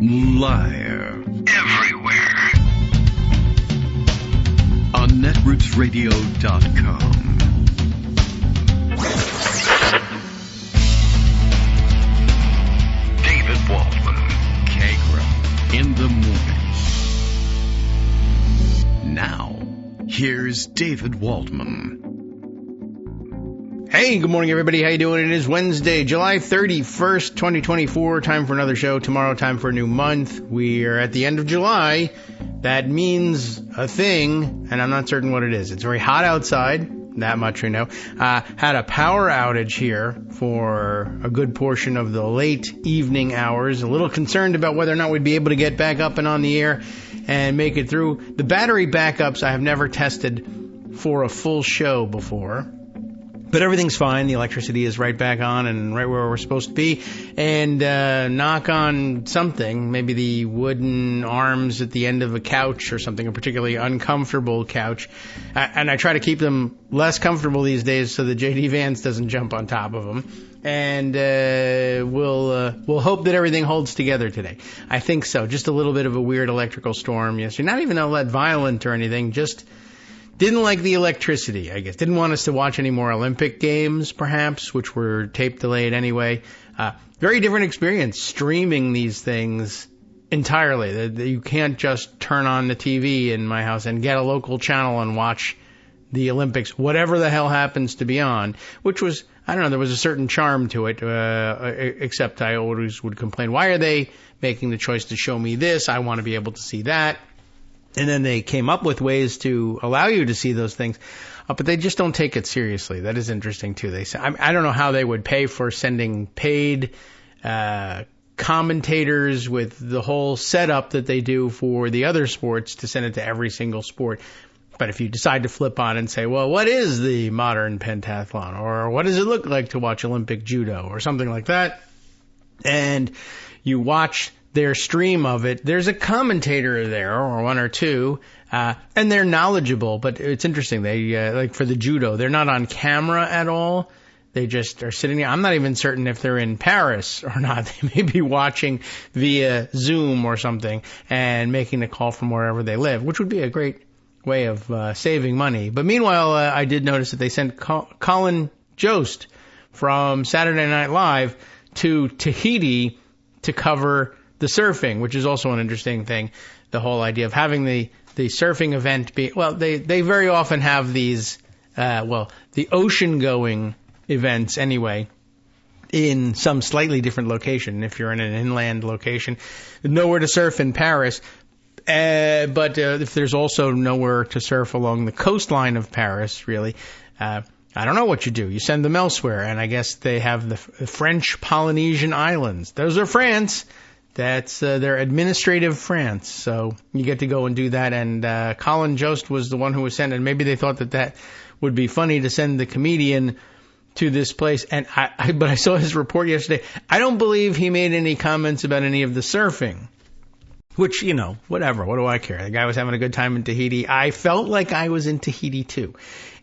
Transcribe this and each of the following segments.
Live. Everywhere. On netrootsradio.com. David Waldman. Kagro. In the morning. Now, here's David Waldman. Hey, good morning, everybody. How you doing? It is Wednesday, July 31st, 2024. Time for another show. Tomorrow, time for a new month. We are at the end of July. That means a thing, and I'm not certain what it is. It's very hot outside. That much we know. Had a power outage here for a good portion of the late evening hours. A little concerned about whether or not we'd be able to get back up and on the air and make it through. The battery backups I have never tested for a full show before. But everything's fine. The electricity is right back on and right where we're supposed to be. And knock on something, maybe the wooden arms at the end of a couch or something, a particularly uncomfortable couch. And I try to keep them less comfortable these days so that J.D. Vance doesn't jump on top of them. And we'll hope that everything holds together today. I think so. Just a little bit of a weird electrical storm yesterday. Not even all that violent or anything, just... Didn't like the electricity, I guess. Didn't want us to watch any more Olympic games, perhaps, which were tape delayed anyway. Very different experience streaming these things entirely. You can't just turn on the TV in my house and get a local channel and watch the Olympics, whatever the hell happens to be on, which was, I don't know, there was a certain charm to it, except I always would complain, why are they making the choice to show me this? I want to be able to see that. And then they came up with ways to allow you to see those things, but they just don't take it seriously. That is interesting, too. They say, I don't know how they would pay for sending paid commentators with the whole setup that they do for the other sports to send it to every single sport. But if you decide to flip on and say, well, what is the modern pentathlon? Or what does it look like to watch Olympic judo? Or something like that. And you watch their stream of it, there's a commentator there, or one or two, and they're knowledgeable, but it's interesting. They, like for the judo, they're not on camera at all. They just are sitting there. I'm not even certain if they're in Paris or not. They may be watching via Zoom or something and making the call from wherever they live, which would be a great way of saving money. But meanwhile, I did notice that they sent Colin Jost from Saturday Night Live to Tahiti to cover the surfing, which is also an interesting thing. The whole idea of having the surfing event be, well, they very often have these, the ocean-going events anyway, in some slightly different location. If you're in an inland location, nowhere to surf in Paris. But if there's also nowhere to surf along the coastline of Paris, really, I don't know what you do. You send them elsewhere, and I guess they have the French Polynesian Islands. Those are France. That's their administrative France. So you get to go and do that. And Colin Jost was the one who was sent. And maybe they thought that would be funny to send the comedian to this place. And but I saw his report yesterday. I don't believe he made any comments about any of the surfing. Which, you know, whatever. What do I care? The guy was having a good time in Tahiti. I felt like I was in Tahiti too.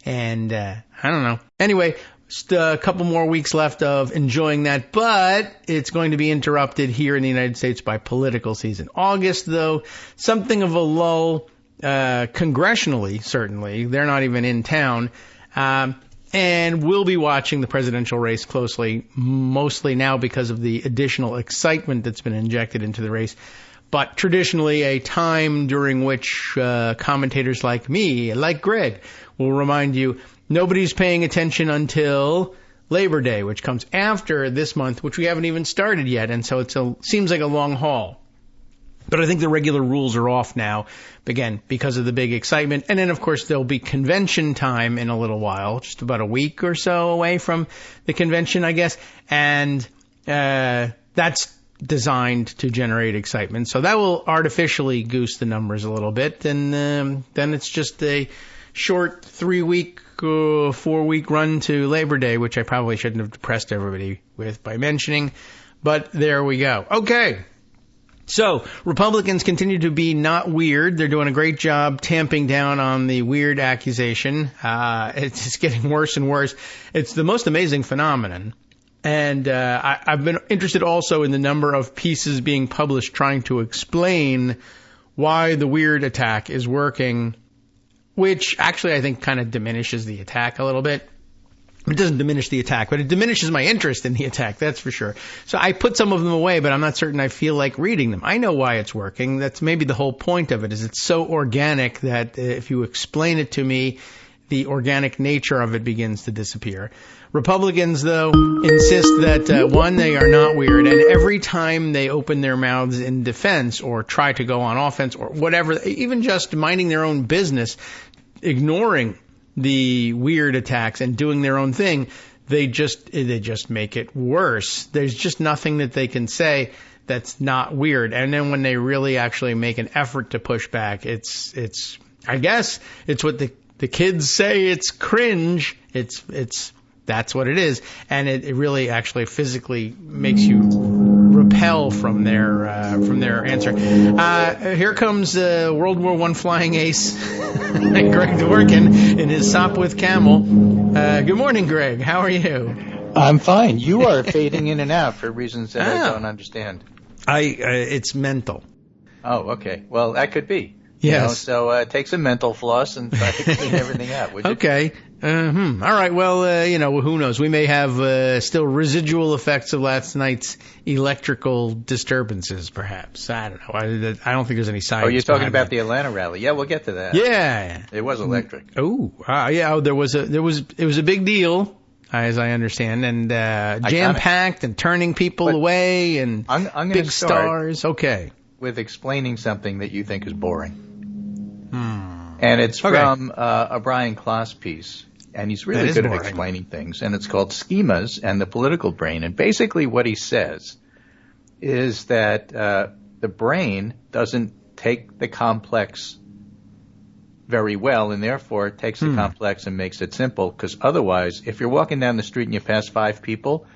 And I don't know. Anyway, just a couple more weeks left of enjoying that, but it's going to be interrupted here in the United States by political season. August, though, something of a lull, congressionally, certainly. They're not even in town. And we'll be watching the presidential race closely, mostly now because of the additional excitement that's been injected into the race. But traditionally a time during which commentators like me, like Greg, will remind you nobody's paying attention until Labor Day, which comes after this month, which we haven't even started yet. And so it seems like a long haul. But I think the regular rules are off now, again, because of the big excitement. And then, of course, there'll be convention time in a little while, just about a week or so away from the convention, I guess. And that's designed to generate excitement. So that will artificially goose the numbers a little bit. And then it's just a short 3-week, 4-week run to Labor Day, which I probably shouldn't have depressed everybody with by mentioning. But there we go. Okay. So, Republicans continue to be not weird. They're doing a great job tamping down on the weird accusation. It's just getting worse and worse. It's the most amazing phenomenon And I've been interested also in the number of pieces being published trying to explain why the weird attack is working, which actually I think kind of diminishes the attack a little bit. It doesn't diminish the attack, but it diminishes my interest in the attack, that's for sure. So I put some of them away, but I'm not certain I feel like reading them. I know why it's working. That's maybe the whole point of it, is it's so organic that if you explain it to me, the organic nature of it begins to disappear. Republicans, though, insist that, one, they are not weird, and every time they open their mouths in defense or try to go on offense or whatever, even just minding their own business, ignoring the weird attacks and doing their own thing, they just make it worse. There's just nothing that they can say that's not weird. And then when they really actually make an effort to push back, it's I guess it's what the kids say, it's cringe. It's that's what it is, and it really actually physically makes you repel from their answer. Here comes World War I flying ace, Greg Dworkin, in his Sop with Camel. Good morning, Greg. How are you? I'm fine. You are fading in and out for reasons that I don't understand. It's mental. Oh, okay. Well, that could be. Yes. So take some mental floss and try to clean everything out, would you? Okay. All right. Well, who knows? We may have still residual effects of last night's electrical disturbances, perhaps. I don't know. I don't think there's any science. Oh, you're talking about that. the Atlanta rally. Yeah, we'll get to that. Yeah. It was electric. Yeah. It was a big deal, as I understand, and jam-packed and turning people away and I'm big stars. Okay. With explaining something that you think is boring. And it's from a Brian Klaas piece, and he's really good at explaining things, and it's called Schemas and the Political Brain. And basically what he says is that the brain doesn't take the complex very well, and therefore it takes the complex and makes it simple, because otherwise, if you're walking down the street and you pass 5 people,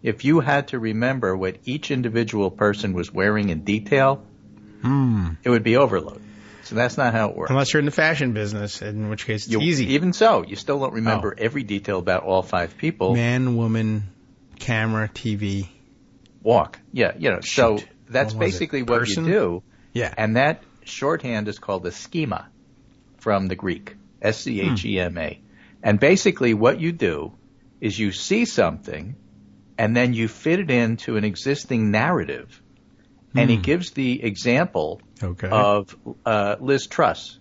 if you had to remember what each individual person was wearing in detail, it would be overload. So that's not how it works. Unless you're in the fashion business, in which case it's easy. Even so, you still don't remember every detail about all 5 people. Man, woman, camera, TV. Walk. Yeah, so that's basically what you do. Yeah. And that shorthand is called a schema from the Greek, schema. And basically what you do is you see something and then you fit it into an existing narrative. And he gives the example of Liz Truss.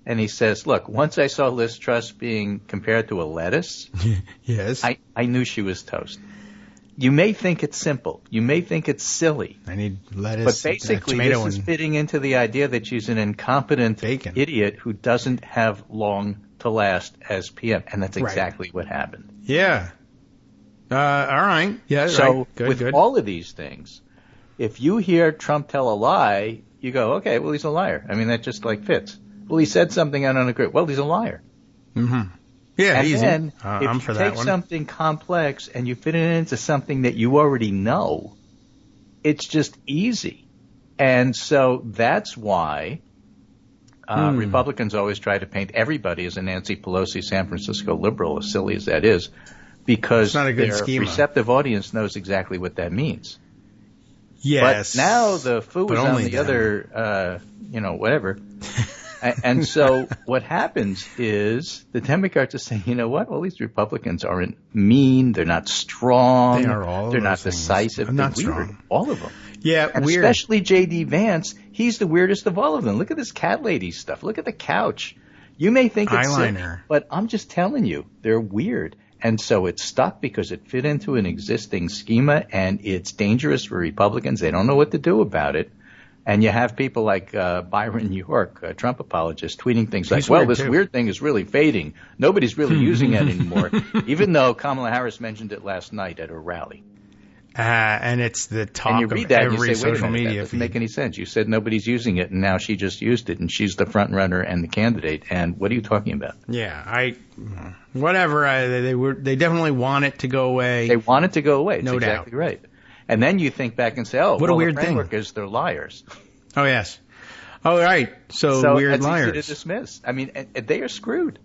And he says, look, once I saw Liz Truss being compared to a lettuce, yes, I knew she was toast. You may think it's simple. You may think it's silly. I need lettuce. But basically, this is fitting into the idea that she's an incompetent idiot who doesn't have long to last as PM. And that's exactly what happened. Yeah. All right. Yeah. So right. Good. All of these things, if you hear Trump tell a lie, you go, okay, well, he's a liar. I mean, that just fits. Well, he said something I don't agree. Well, he's a liar. Mm-hmm. Yeah, and easy. then I'm if for you that take one. something complex and you fit it into something that you already know, it's just easy. And so that's why Republicans always try to paint everybody as a Nancy Pelosi San Francisco liberal, as silly as that is, because their receptive audience knows exactly what that means. Yes. But now the foo is on the other, whatever. And so what happens is the Democrats are saying, you know what? Well, these Republicans aren't mean. They're not strong. They are all. They're not decisive. They're not weird. strong. All of them. Yeah, and weird. Especially J.D. Vance. He's the weirdest of all of them. Look at this cat lady stuff. Look at the couch. You may think it's eyeliner, sick, but I'm just telling you, they're weird. And so it's stuck because it fit into an existing schema, and it's dangerous for Republicans. They don't know what to do about it. And you have people like Byron York, a Trump apologist, tweeting things like, well, this weird thing is really fading. Nobody's really using it anymore, even though Kamala Harris mentioned it last night at her rally. And it's the talk and you read that of every and you say, social wait a minute, media that doesn't make any sense. You said nobody's using it, and now she just used it, and she's the front runner and the candidate. And what are you talking about? Yeah, whatever. They definitely want it to go away. They want it to go away. It's no exactly doubt. Right. And then you think back and say, oh, what a weird the framework is they're liars. Oh, yes. Oh, right. So weird that's liars. Easy to dismiss. I mean, they are screwed.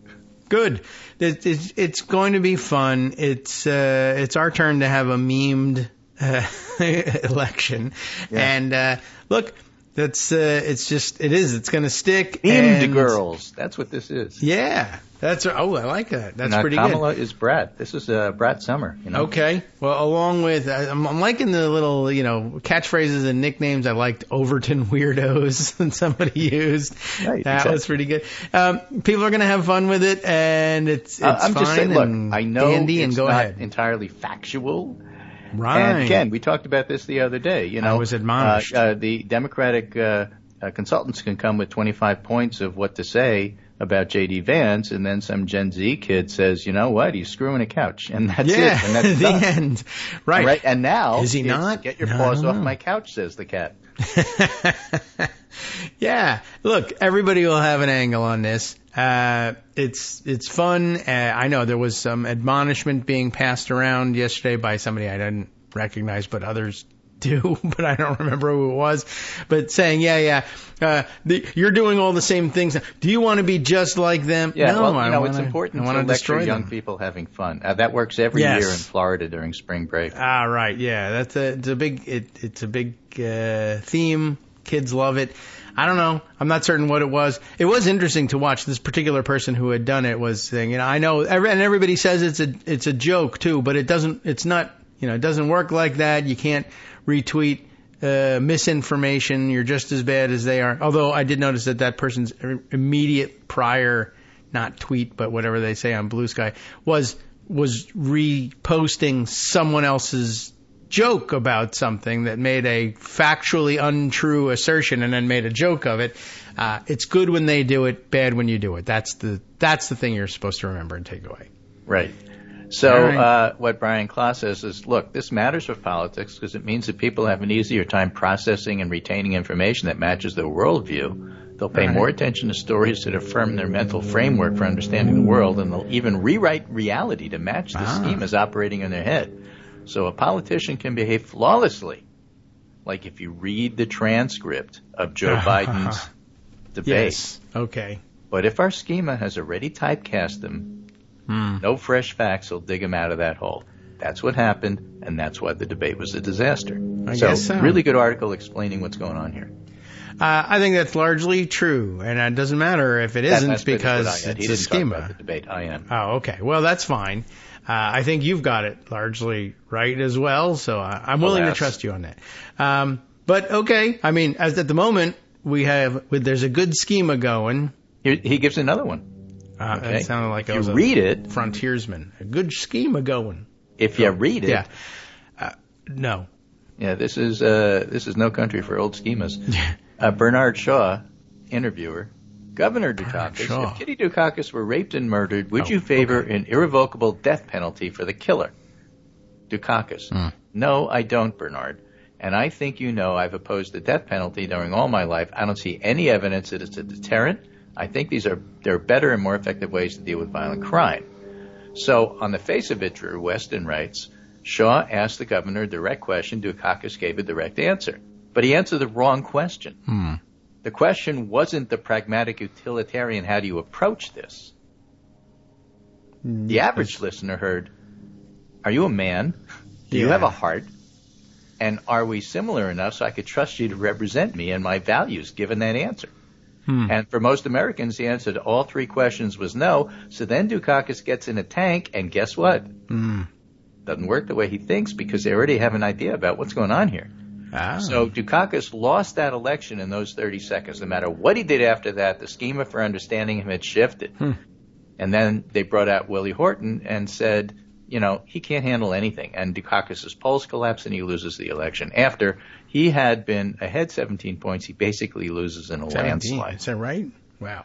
Good. It's going to be fun. It's our turn to have a memed election, and look, it's going to stick. Memed girls. That's what this is. Yeah. I like that. That's now, pretty Kamala good. is Brat. This is Brat Summer. Okay. Well, along with, I'm liking the little, catchphrases and nicknames. I liked Overton Weirdos that somebody used. Right, that was pretty good. People are going to have fun with it, and it's I'm fine just saying, look, I know it's not ahead. entirely factual. Right. And again, we talked about this the other day. I was admonished. The Democratic consultants can come with 25 points of what to say about J.D. Vance, and then some Gen Z kid says, you know what, he's screwing a couch, and that's it, and that's the done. end. Right. And now, is he not? Get your paws off my couch, says the cat. Yeah. Look, everybody will have an angle on this. It's fun. I know there was some admonishment being passed around yesterday by somebody I didn't recognize, but others do, but I don't remember who it was. But saying, you're doing all the same things. Do you want to be just like them? Yeah, no, it's important to lecture young people having fun. That works every year in Florida during spring break. Ah, right, yeah, it's a big theme. Kids love it. I don't know. I'm not certain what it was. It was interesting to watch. This particular person who had done it was saying, I know, and everybody says it's a joke too, but it doesn't work like that. You can't retweet misinformation. You're just as bad as they are. Although I did notice that person's immediate prior, not tweet, but whatever they say on Blue Sky, was reposting someone else's joke about something that made a factually untrue assertion and then made a joke of it. It's good when they do it, bad when you do it. That's the thing you're supposed to remember and take away. Right. So what Brian Klaas says is, look, this matters for politics because it means that people have an easier time processing and retaining information that matches their worldview. They'll pay more attention to stories that affirm their mental framework for understanding the world, and they'll even rewrite reality to match the schemas operating in their head. So a politician can behave flawlessly, like if you read the transcript of Joe Biden's debate. Yes. Okay. But if our schema has already typecast them, no fresh facts will dig him out of that hole. That's what happened, and that's why the debate was a disaster. I guess so. Really good article explaining what's going on here. I think that's largely true, and it doesn't matter if it isn't because it's a schema. Talk about the debate. I am. Oh, okay. Well, that's fine. I think you've got it largely right as well, so I'm willing to trust you on that. But okay, I mean, as at the moment there's a good schema going. He gives another one. Okay. That sounded like if you read it, frontiersman. A good schema going. If you read it, no. Yeah, this is No Country for Old Schemas. Bernard Shaw, interviewer. Governor Dukakis, if Kitty Dukakis were raped and murdered, would you favor an irrevocable death penalty for the killer? Dukakis. No, I don't, Bernard. And I think I've opposed the death penalty during all my life. I don't see any evidence that it's a deterrent. I think there are better and more effective ways to deal with violent crime. So, on the face of it, Drew Weston writes, Shaw asked the governor a direct question. Dukakis gave a direct answer. But he answered the wrong question. The question wasn't the pragmatic utilitarian, how do you approach this? The average listener heard, are you a man? Do you have a heart? And are we similar enough so I could trust you to represent me and my values, given that answer? And for most Americans, the answer to all three questions was no. So then Dukakis gets in a tank, and guess what? Doesn't work the way he thinks because they already have an idea about what's going on here. So Dukakis lost that election in those 30 seconds. No matter what he did after that, the schema for understanding him had shifted. And then they brought out Willie Horton and said, he can't handle anything. And Dukakis' polls collapse and he loses the election. After he had been ahead 17 points, he basically loses in a landslide. Is that right? Wow.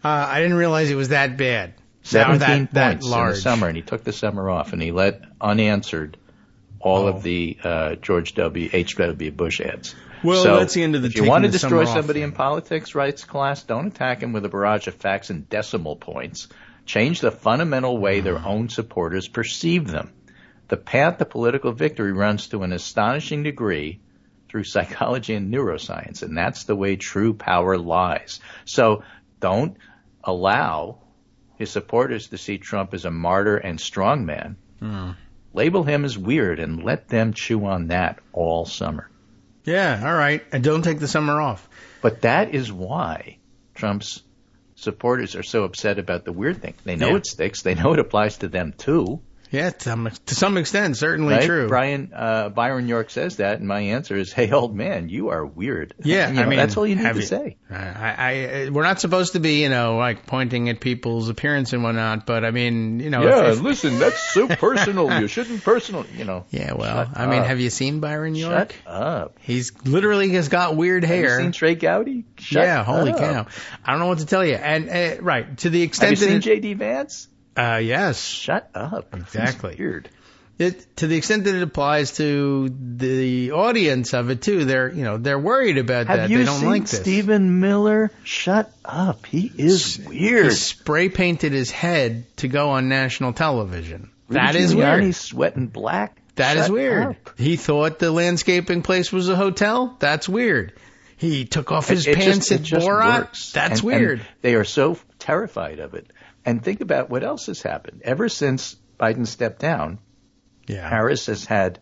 I didn't realize it was that bad. 17 that points large. in the summer, and he took the summer off, and he let unanswered all of the George H.W. Bush ads. Well, so that's the end of the. If you want to destroy somebody in politics, writes Klaas, don't attack him with a barrage of facts and decimal points. Change the fundamental way their own supporters perceive them. The path to political victory runs to an astonishing degree through psychology and neuroscience, and that's the way true power lies. So don't allow his supporters to see Trump as a martyr and strongman. Label him as weird and let them chew on that all summer. Yeah, all right. And don't take the summer off. But that is why Trump's supporters are so upset about the weird thing. They know it sticks. They know it applies to them, too. Yeah, to some extent, certainly right? true. Byron York says that, and my answer is, hey, old man, you are weird. Yeah, I mean, that's all you need to say. We're not supposed to be, like pointing at people's appearance and whatnot, but I mean, Yeah, listen, that's so personal. You shouldn't Yeah, well, I mean, have you seen Byron York? Shut up. He's literally has got weird hair. Have you seen Trey Gowdy? Holy cow. I don't know what to tell you. And, right, to the extent have you seen J.D. Vance? Yes. Shut up. Exactly. It's weird. To the extent that it applies to the audience of it too, they're worried about that. They don't like this. Have you seen Stephen Miller? Shut up. He is weird. He spray painted his head to go on national television. That is weird. He's sweating black. That is weird. Up. He thought the landscaping place was a hotel. That's weird. He took off his pants at Borat. Works. That's weird. And they are so terrified of it. And think about what else has happened. Ever since Biden stepped down, Harris has had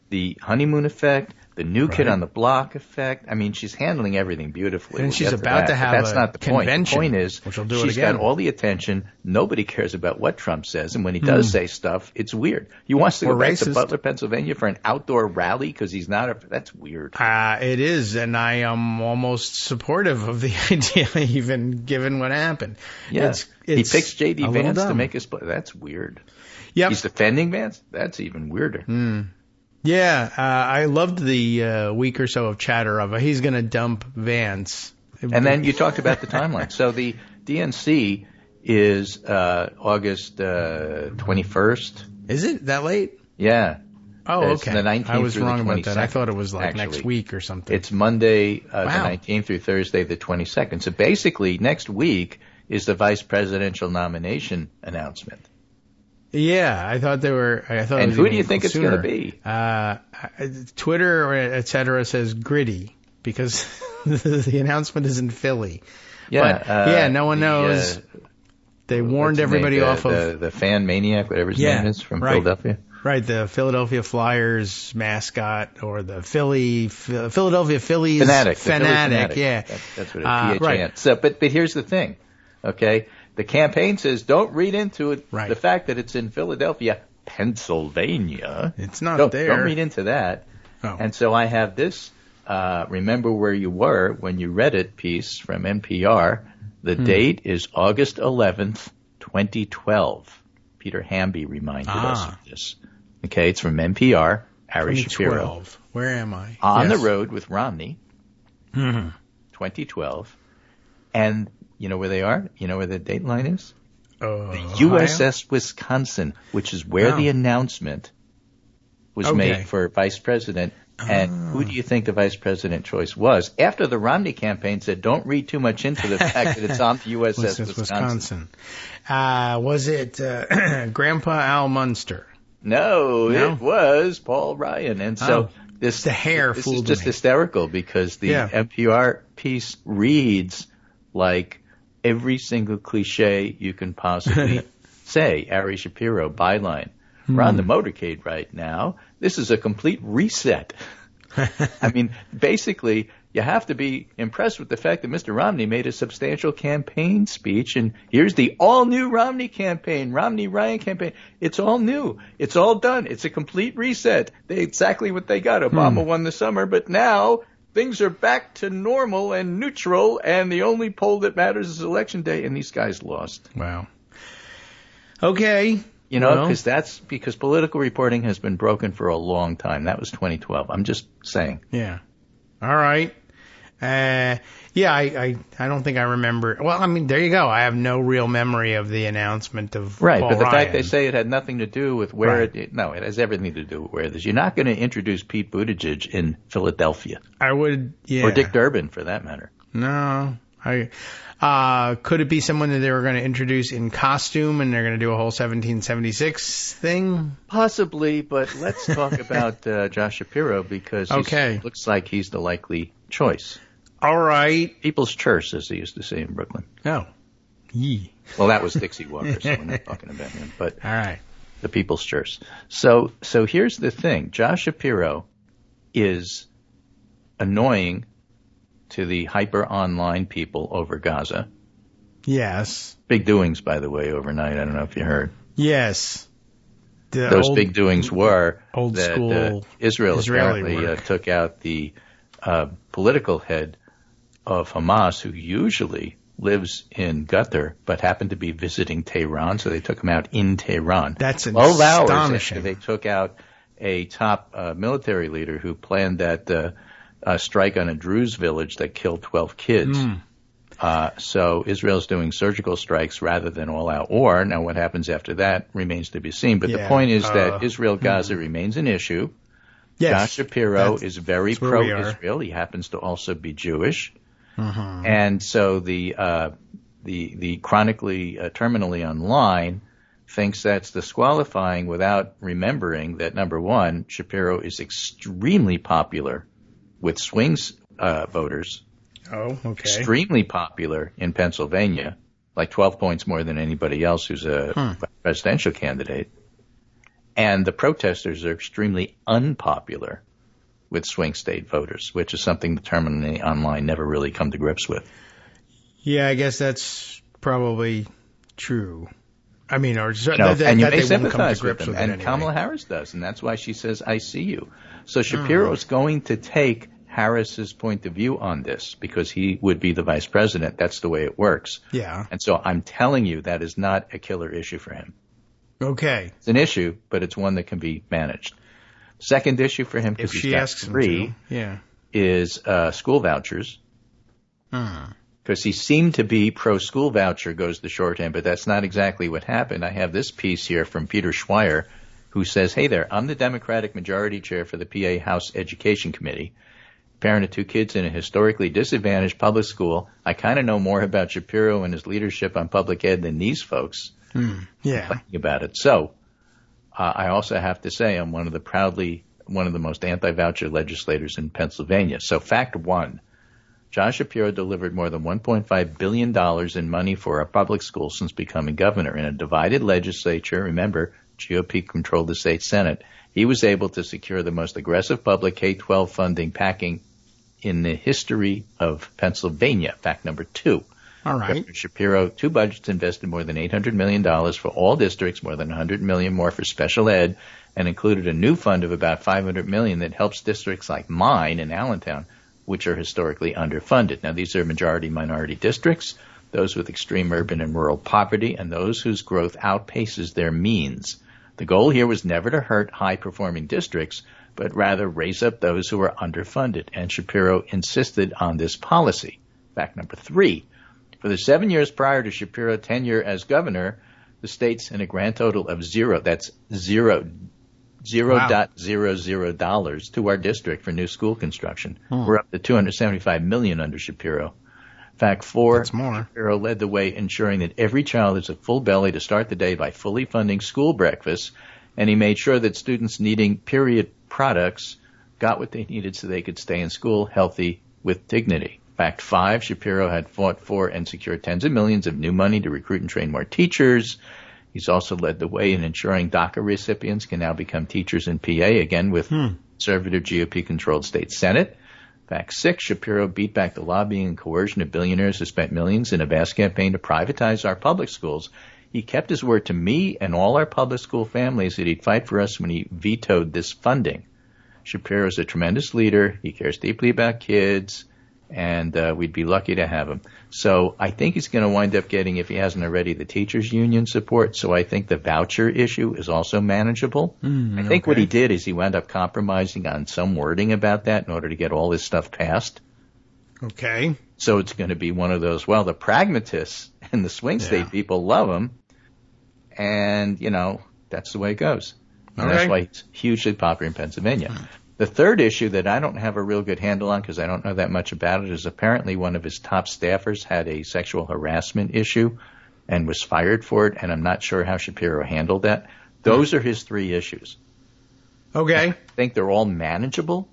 the honeymoon effect, the new kid on the block effect. I mean, she's handling everything beautifully. And she's about to have that's not the convention. Point. The point is, she's got all the attention. Nobody cares about what Trump says. And when he does say stuff, it's weird. He wants to go back to Butler, Pennsylvania for an outdoor rally because he's not that's weird. It is. And I am almost supportive of the idea, even given what happened. Yeah. He picks J.D. Vance to make his play. That's weird. Yep. He's defending Vance? That's even weirder. Yeah, I loved the week or so of chatter of he's going to dump Vance. And then you talked about the timeline. So the DNC is August 21st. Is it that late? Yeah. Oh, it's okay. The 19th I was through wrong the about that. I thought it was actually, next week or something. It's Monday the 19th through Thursday the 22nd. So basically next week is the vice presidential nomination announcement. Yeah, I thought they were. And who do you think it's going to be? Twitter or et cetera says Gritty because the announcement is in Philly. Yeah, but, no one knows. They warned everybody off of the fan maniac, whatever his name is, from Philadelphia. Right, the Philadelphia Flyers mascot or the Philadelphia Phillies fanatic. Yeah, that's what it is. Right. So, but here's the thing, okay. The campaign says don't read into it the fact that it's in Philadelphia, Pennsylvania. It's not there. Don't read into that. Oh. And so I have this remember where you were when you read it piece from NPR. The date is August 11th, 2012. Peter Hamby reminded us of this. Okay, it's from NPR, Ari Shapiro. Where am I? On the road with Romney, 2012. And you know where they are? You know where the dateline is? The USS Wisconsin, which is where the announcement was made for vice president. And who do you think the vice president choice was? After the Romney campaign said, don't read too much into the fact that it's on the USS Wisconsin. Was it Grandpa Al Munster? No, it was Paul Ryan. And so this is just hysterical because the NPR piece reads like every single cliche you can possibly say. Ari Shapiro, byline. We're on the motorcade right now. This is a complete reset. I mean, basically, you have to be impressed with the fact that Mr. Romney made a substantial campaign speech, and here's the all-new Romney campaign, Romney-Ryan campaign. It's all new. It's all done. It's a complete reset. Exactly what they got. Obama won the summer, but now things are back to normal and neutral, and the only poll that matters is Election Day, and these guys lost. Wow. Okay. You know, because political reporting has been broken for a long time. That was 2012. I'm just saying. Yeah. All right. I don't think I remember. Well, I mean, there you go. I have no real memory of the announcement of Paul but the Ryan. fact they say it had nothing to do with where it has everything to do with where it is. You're not going to introduce Pete Buttigieg in Philadelphia. I would, or Dick Durbin, for that matter. No, could it be someone that they were going to introduce in costume and they're going to do a whole 1776 thing? Possibly, but let's talk about Josh Shapiro because he looks like he's the likely choice. All right. People's Church, as they used to say in Brooklyn. Oh, Yee. Well, that was Dixie Walker, so we're not talking about him. But all right, the People's Church. So here's the thing. Josh Shapiro is annoying to the hyper-online people over Gaza. Yes. Big doings, by the way, overnight. I don't know if you heard. Yes. Those big doings were old that school Israel Israeli apparently took out the political head of Hamas, who usually lives in Qatar, but happened to be visiting Tehran, so they took him out in Tehran. That's 12 hours astonishing. after they took out a top military leader who planned that strike on a Druze village that killed 12 kids. So Israel's doing surgical strikes rather than all-out war. Now, what happens after that remains to be seen. But the point is that Israel-Gaza remains an issue. Yes, Josh Shapiro is very pro-Israel. He happens to also be Jewish. And so the chronically terminally online thinks that's disqualifying without remembering that, number one, Shapiro is extremely popular with swing voters. Oh, okay. Extremely popular in Pennsylvania, like 12 points more than anybody else who's a presidential candidate. And the protesters are extremely unpopular with swing state voters, which is something the terminally online never really come to grips with. Yeah, I guess that's probably true. I mean, or and you may they sympathize won't with come to grips them, with and it anyway. Kamala Harris does, and that's why she says, "I see you." So Shapiro's going to take Harris's point of view on this because he would be the vice president. That's the way it works. Yeah. And so I'm telling you that is not a killer issue for him. Okay. It's an issue, but it's one that can be managed. Second issue for him, If because she he's got asks him three, to. is school vouchers. Because he seemed to be pro-school voucher, goes the shorthand, but that's not exactly what happened. I have this piece here from Peter Schweier, who says, "Hey there, I'm the Democratic Majority Chair for the PA House Education Committee, parent of two kids in a historically disadvantaged public school. I kind of know more about Shapiro and his leadership on public ed than these folks complaining about it. So I also have to say I'm one of the most anti-voucher legislators in Pennsylvania. So fact one, Josh Shapiro delivered more than $1.5 billion in money for our public schools since becoming governor. In a divided legislature, remember, GOP controlled the state Senate, he was able to secure the most aggressive public K-12 funding packing in the history of Pennsylvania. Fact number two. All right. Governor Shapiro, two budgets invested more than $800 million for all districts, more than $100 million more for special ed, and included a new fund of about $500 million that helps districts like mine in Allentown, which are historically underfunded. Now, these are majority-minority districts, those with extreme urban and rural poverty, and those whose growth outpaces their means. The goal here was never to hurt high-performing districts, but rather raise up those who are underfunded, and Shapiro insisted on this policy. Fact number three. For the 7 years prior to Shapiro's tenure as governor, the states in a grand total of $0.00 to our district for new school construction. We're up to $275 million under Shapiro. Fact four, That's more. Shapiro led the way ensuring that every child has a full belly to start the day by fully funding school breakfast, and he made sure that students needing period products got what they needed so they could stay in school healthy with dignity. Fact five, Shapiro had fought for and secured tens of millions of new money to recruit and train more teachers. He's also led the way in ensuring DACA recipients can now become teachers in PA, again with conservative GOP-controlled state Senate. Fact six, Shapiro beat back the lobbying and coercion of billionaires who spent millions in a vast campaign to privatize our public schools. He kept his word to me and all our public school families that he'd fight for us when he vetoed this funding. Shapiro is a tremendous leader. He cares deeply about kids, and we'd be lucky to have him. So I think he's going to wind up getting, if he hasn't already, the teachers union support. So I think the voucher issue is also manageable. I think what he did is he wound up compromising on some wording about that in order to get all this stuff passed. Okay. So it's going to be one of those, well, the pragmatists and the swing state people love him, and, you know, that's the way it goes. And that's why he's hugely popular in Pennsylvania. The third issue that I don't have a real good handle on because I don't know that much about it is apparently one of his top staffers had a sexual harassment issue and was fired for it, and I'm not sure how Shapiro handled that. Those are his three issues. Okay. I think they're all manageable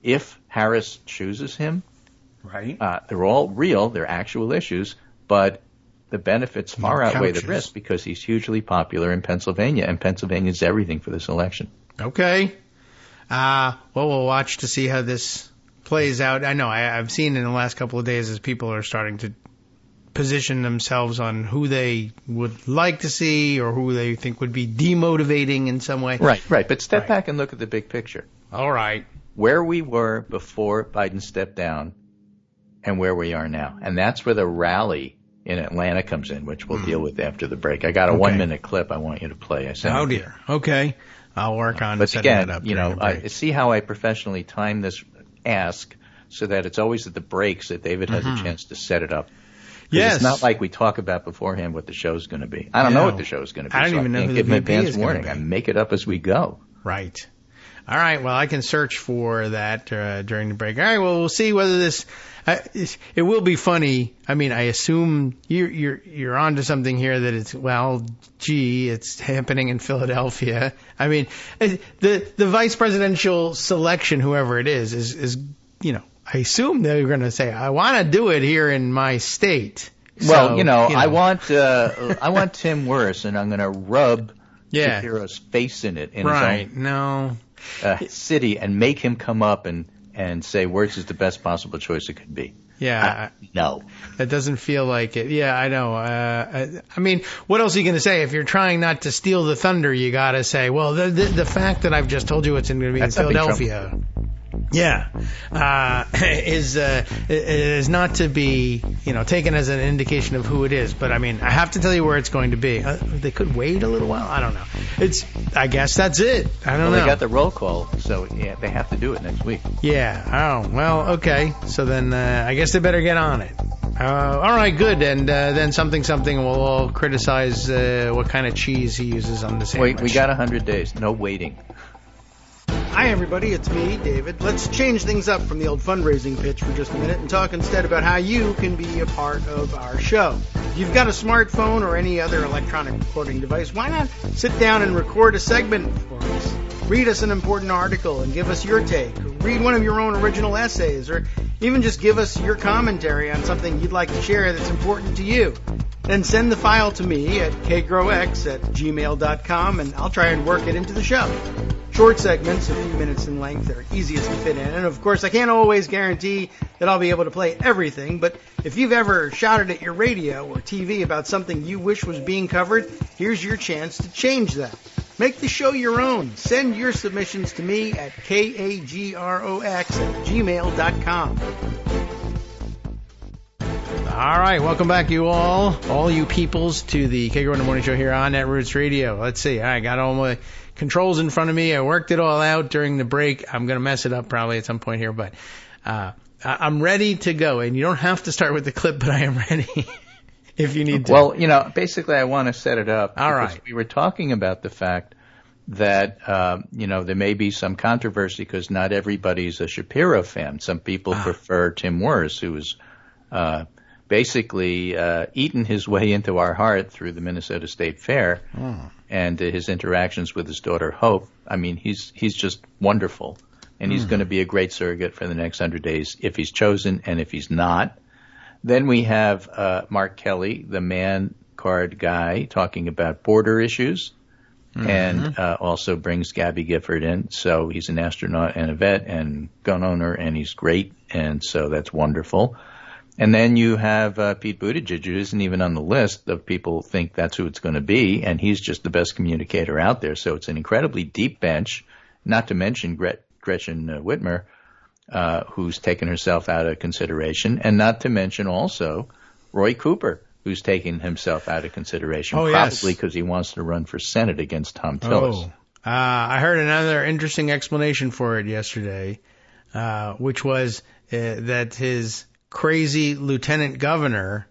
if Harris chooses him. Right. They're all real. They're actual issues, but the benefits far outweigh the risk because he's hugely popular in Pennsylvania, and Pennsylvania is everything for this election. Okay. Well, we'll watch to see how this plays out. I know I've seen in the last couple of days as people are starting to position themselves on who they would like to see or who they think would be demotivating in some way. Right. But step back and look at the big picture. All right. Where we were before Biden stepped down and where we are now. And that's where the rally in Atlanta comes in, which we'll deal with after the break. I got a 1-minute clip I want you to play. Oh, dear. Okay. I'll work on setting that up. I see how I professionally time this ask so that it's always at the breaks that David has a chance to set it up. Yes. It's not like we talk about beforehand what the show's going to be. I don't know what the show's going to be. I don't even know who the VP is going to be. I make it up as we go. Right. All right. Well, I can search for that during the break. All right. Well, we'll see whether this. It will be funny. I mean, I assume you're onto something here that it's it's happening in Philadelphia. I mean, the vice presidential selection, whoever it is I assume they're going to say, I want to do it here in my state. Well, I want Tim Wirth, and I'm going to rub Shapiro's face in it in his own city and make him come up and say Wirth is the best possible choice it could be. Yeah. No. That doesn't feel like it. Yeah, I know. I mean, what else are you going to say? If you're trying not to steal the thunder, you got to say, well, the fact that I've just told you it's going to be in Philadelphia. Is not to be, taken as an indication of who it is. But I mean, I have to tell you where it's going to be. They could wait a little while. I don't know. I guess that's it. I don't know. They got the roll call, so they have to do it next week. Yeah. Oh, well, okay. So then I guess they better get on it. All right, good. And then something we'll all criticize what kind of cheese he uses on the sandwich. Wait, we got 100 days. No waiting. Hi, everybody. It's me, David. Let's change things up from the old fundraising pitch for just a minute and talk instead about how you can be a part of our show. If you've got a smartphone or any other electronic recording device, why not sit down and record a segment for us? Read us an important article and give us your take. Read one of your own original essays, or even just give us your commentary on something you'd like to share that's important to you. Then send the file to me at kagrox@gmail.com, and I'll try and work it into the show. Short segments, a few minutes in length, are easiest to fit in. And of course, I can't always guarantee that I'll be able to play everything, but if you've ever shouted at your radio or TV about something you wish was being covered, here's your chance to change that. Make the show your own. Send your submissions to me at kagrox@gmail.com. All right, welcome back, you all you peoples, to the Kagro in the Morning Show here on Netroots Radio. Let's see. I got all my controls in front of me. I worked it all out during the break. I'm going to mess it up probably at some point here, but I'm ready to go. And you don't have to start with the clip, but I am ready if you need to. Well, basically I want to set it up. All right. We were talking about the fact that, there may be some controversy because not everybody's a Shapiro fan. Some people prefer Tim Wirth, who's basically eaten his way into our heart through the Minnesota State Fair and his interactions with his daughter Hope. I mean, he's just wonderful, and he's going to be a great surrogate for the next 100 days if he's chosen, and if he's not. Then we have Mark Kelly, the man card guy, talking about border issues, and also brings Gabby Gifford in. So he's an astronaut and a vet and gun owner, and he's great, and so that's wonderful. And then you have Pete Buttigieg, who isn't even on the list of people who think that's who it's going to be, and he's just the best communicator out there. So it's an incredibly deep bench, not to mention Gretchen Whitmer, who's taken herself out of consideration, and not to mention also Roy Cooper, who's taken himself out of consideration, probably because he wants to run for Senate against Tom Tillis. I heard another interesting explanation for it yesterday, which was that his crazy lieutenant governor,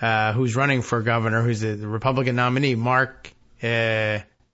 who's running for governor, who's the Republican nominee, Mark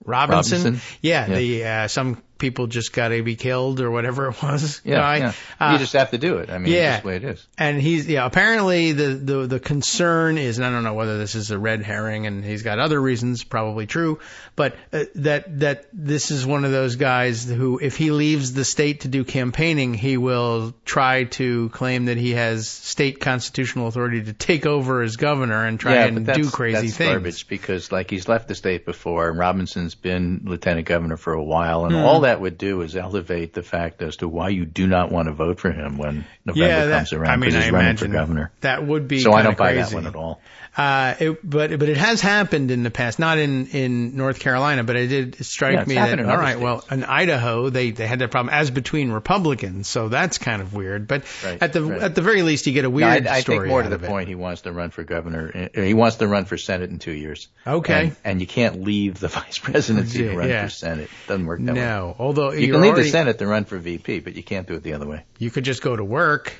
Robinson. Yeah. Some people just got to be killed or whatever it was. Yeah, you just have to do it. I mean, that's the way it is. And apparently the concern is, and I don't know whether this is a red herring and he's got other reasons, probably true, but that this is one of those guys who, if he leaves the state to do campaigning, he will try to claim that he has state constitutional authority to take over as governor and try and do crazy things. That's garbage, because like he's left the state before, and Robinson's been lieutenant governor for a while, and all that would do is elevate the fact as to why you do not want to vote for him when November comes around, because he's running for governor. That would be so I don't buy crazy. That one at all. But it has happened in the past, not in North Carolina, but it did strike me that, all right, well, in Idaho, they had that problem as between Republicans, so that's kind of weird. But at the very least, you get a weird story. I think more to the point, he wants to run for governor. He wants to run for Senate in 2 years. Okay. And you can't leave the vice presidency to run for Senate. It doesn't work that way. No, although you can leave the Senate to run for VP, but you can't do it the other way. You could just go to work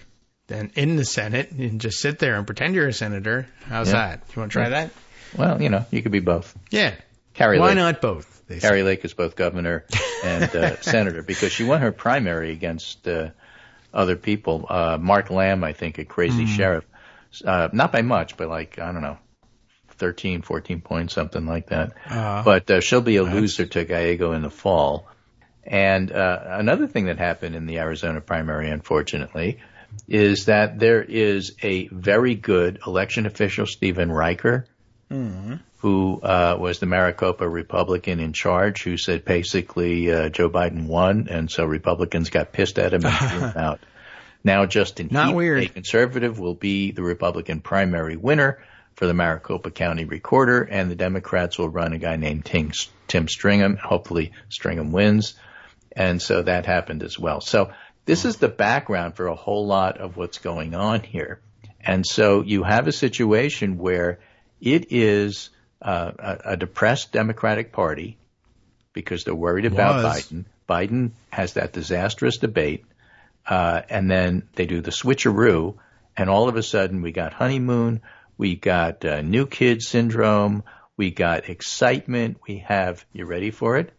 then in the Senate and just sit there and pretend you're a senator. How's that? You want to try that? Well, you could be both. Yeah. Why not both? Carrie Lake is both governor and senator, because she won her primary against other people. Mark Lamb, I think, a crazy sheriff. Not by much, but 13, 14 points, something like that. But she'll be a loser to Gallego in the fall. And another thing that happened in the Arizona primary, unfortunately, is that there is a very good election official, Stephen Riker, who was the Maricopa Republican in charge, who said basically Joe Biden won, and so Republicans got pissed at him and threw him out. Now Justin Heath, a conservative, will be the Republican primary winner for the Maricopa County Recorder, and the Democrats will run a guy named Tim Stringham. Hopefully Stringham wins. And so that happened as well. So this is the background for a whole lot of what's going on here. And so you have a situation where it is a depressed Democratic Party because they're worried about Biden. Biden has that disastrous debate, and then they do the switcheroo, and all of a sudden we got honeymoon, we got new kid syndrome, we got excitement, we have, you ready for it?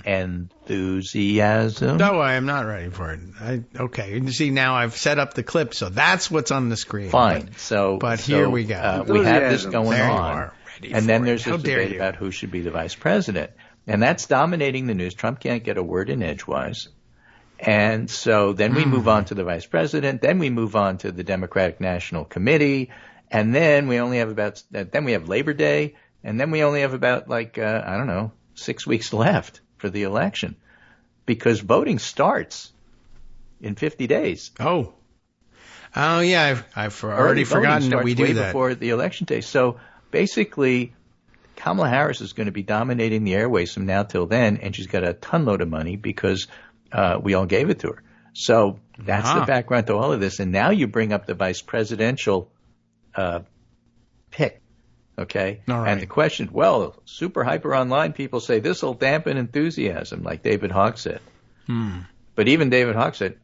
Enthusiasm. No, I am not ready for it. Okay, you see, now I've set up the clip, so that's what's on the screen. Fine. But here we go. We have this going on. And then there's this debate about who should be the vice president. And that's dominating the news. Trump can't get a word in edgewise. And so then we move on to the vice president. Then we move on to the Democratic National Committee. And then we only have then we have Labor Day. And then we only have about 6 weeks left for the election, because voting starts in 50 days. Oh yeah, I've already forgotten that we do that before the election day. So basically, Kamala Harris is going to be dominating the airways from now till then, and she's got a ton load of money because we all gave it to her. So that's the background to all of this. And now you bring up the vice pick. Okay. All right. And the question, super hyper online people say this will dampen enthusiasm, like David Hogg said. But even David Hogg said,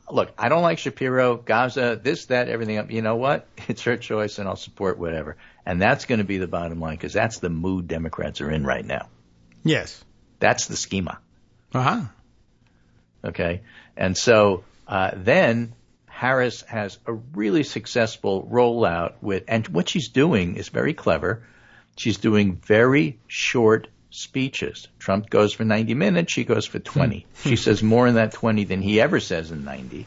look, I don't like Shapiro, Gaza, this, that, everything up. You know what? It's her choice, and I'll support whatever. And that's going to be the bottom line, because that's the mood Democrats are in right now. Yes. That's the schema. Okay. And so then Harris has a really successful rollout and what she's doing is very clever. She's doing very short speeches. Trump goes for 90 minutes. She goes for 20. She says more in that 20 than he ever says in 90.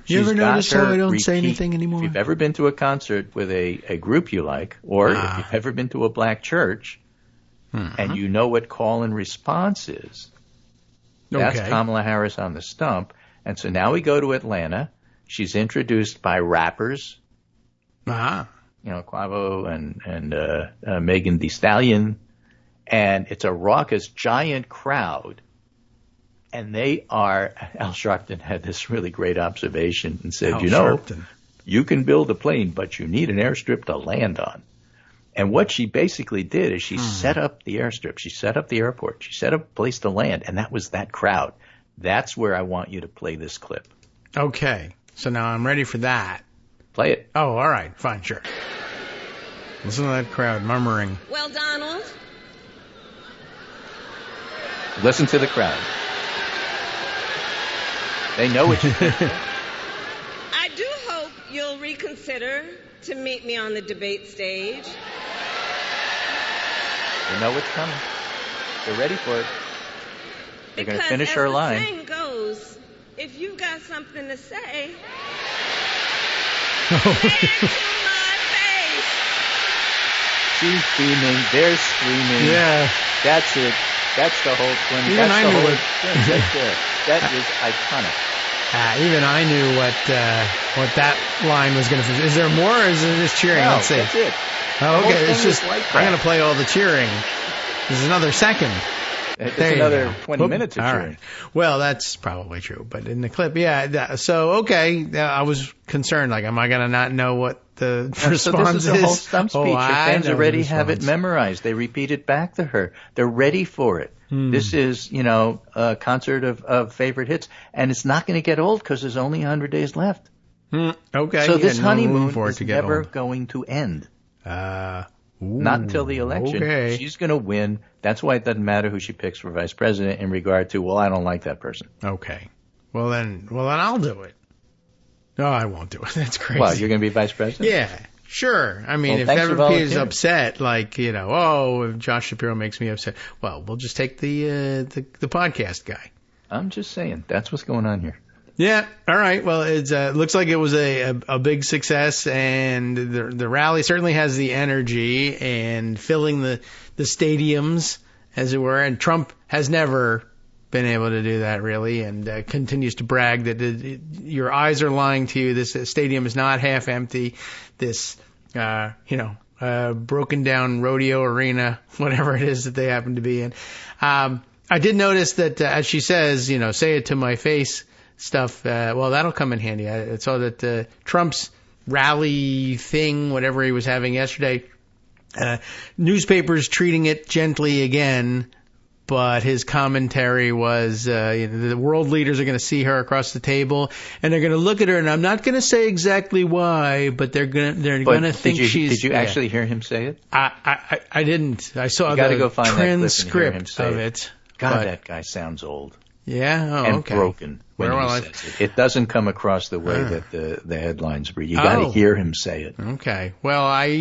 You ever notice how I don't say anything anymore? If you've ever been to a concert with a group you like, or if you've ever been to a black church, and you know what call and response is, that's Kamala Harris on the stump. And so now we go to Atlanta. She's introduced by rappers, Quavo and Megan Thee Stallion, and it's a raucous, giant crowd. And they are, Al Sharpton had this really great observation and said, you can build a plane, but you need an airstrip to land on. And what she basically did is she set up the airstrip. She set up the airport. She set up a place to land, and that was that crowd. That's where I want you to play this clip. Okay. So now I'm ready for that. Play it. Oh, all right. Fine, sure. Listen to that crowd murmuring. Well, Donald. Listen to the crowd. They know what you think. I do hope you'll reconsider to meet me on the debate stage. They know what's coming. They're ready for it. They're going to finish her line. As the saying goes, if you've got something to say, say it to my face. She's screaming. They're screaming. Yeah. That's it. That's the whole 20. Even That's I the knew whole it. thing right there. That is iconic. Even I knew what that line was going to. Is there more, or is it just cheering? No, Let's see. that's it. Oh, okay. It's just like I'm going to play all the cheering. This is another second. It's There another 20 minutes of all cheering. right. Well, that's probably true, but in the clip, yeah. So okay, I was concerned. Like, am I going to not know what the response so this is a whole stump speech. Her fans I know already the have it response. memorized. They repeat it back to her. They're ready for it. This is, a concert of favorite hits, and it's not going to get old because there's only 100 days left. Okay. So this yeah, no room honeymoon for it is to get never old. going to end. Not Not until the election. Okay. She's going to win. That's why it doesn't matter who she picks for vice president in regard to, well, I don't like that person. Okay. Well then I'll do it. No, I won't do it. That's crazy. Well, you're going to be vice president? Yeah, sure. I mean, Well, if thanks for everybody is volunteering. upset, like, if Josh Shapiro makes me upset, well, we'll just take the podcast guy. I'm just saying. That's what's going on here. Yeah. All right. Well, it looks like it was a big success, and the rally certainly has the energy and filling the stadiums, as it were. And Trump has never been able to do that, really, and continues to brag that your eyes are lying to you. This stadium is not half empty. This, broken down rodeo arena, whatever it is that they happen to be in. I did notice that, as she says, say it to my face stuff, well, that'll come in handy. I saw that Trump's rally thing, whatever he was having yesterday, newspapers treating it gently again, but his commentary was the world leaders are going to see her across the table, and they're going to look at her, and I'm not going to say exactly why, but they're going to think she's... Did you actually hear him say it? I didn't. I saw gotta the go find that clip and hear him transcript say of it. it. God, but- that guy sounds old. Yeah? Oh, And okay. broken when Well, he says it. It doesn't come across the way that the headlines read. You got to Oh. hear him say it. Okay. Well, I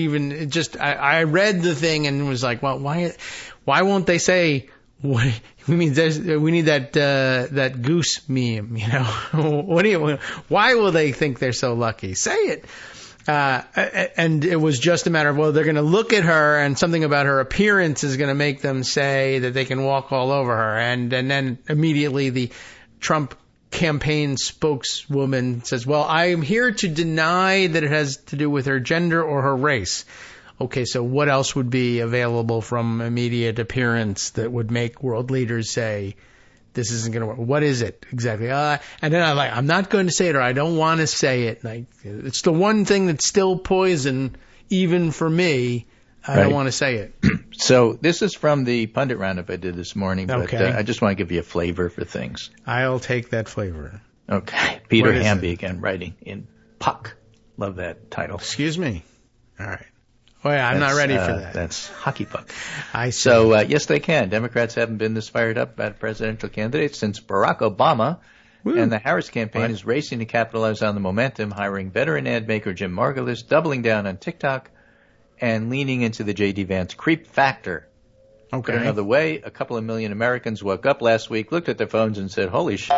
read the thing and was like, well, why won't they say, what, we need that goose meme, why will they think they're so lucky? Say it. And it was just a matter of, well, they're going to look at her and something about her appearance is going to make them say that they can walk all over her. And then immediately the Trump campaign spokeswoman says, well, I'm here to deny that it has to do with her gender or her race. Okay, so what else would be available from immediate appearance that would make world leaders say, this isn't going to work? What is it exactly? And then I'm not going to say it, or I don't want to say it. It's the one thing that's still poison, even for me. I don't want to say it. So this is from the pundit roundup I did this morning, but Okay. I just want to give you a flavor for things. I'll take that flavor. Okay. Peter What is Hamby it? again, writing in Puck. Love that title. Excuse me. All right. Oh, yeah, I'm not ready for that. That's hockey puck. I see. So, yes, they can. Democrats haven't been this fired up about presidential candidates since Barack Obama. Woo. And the Harris campaign What? is racing to capitalize on the momentum, hiring veteran ad maker Jim Margulis, doubling down on TikTok, and leaning into the J.D. Vance creep factor. Okay. Put another way, a couple of million Americans woke up last week, looked at their phones, and said, holy shit,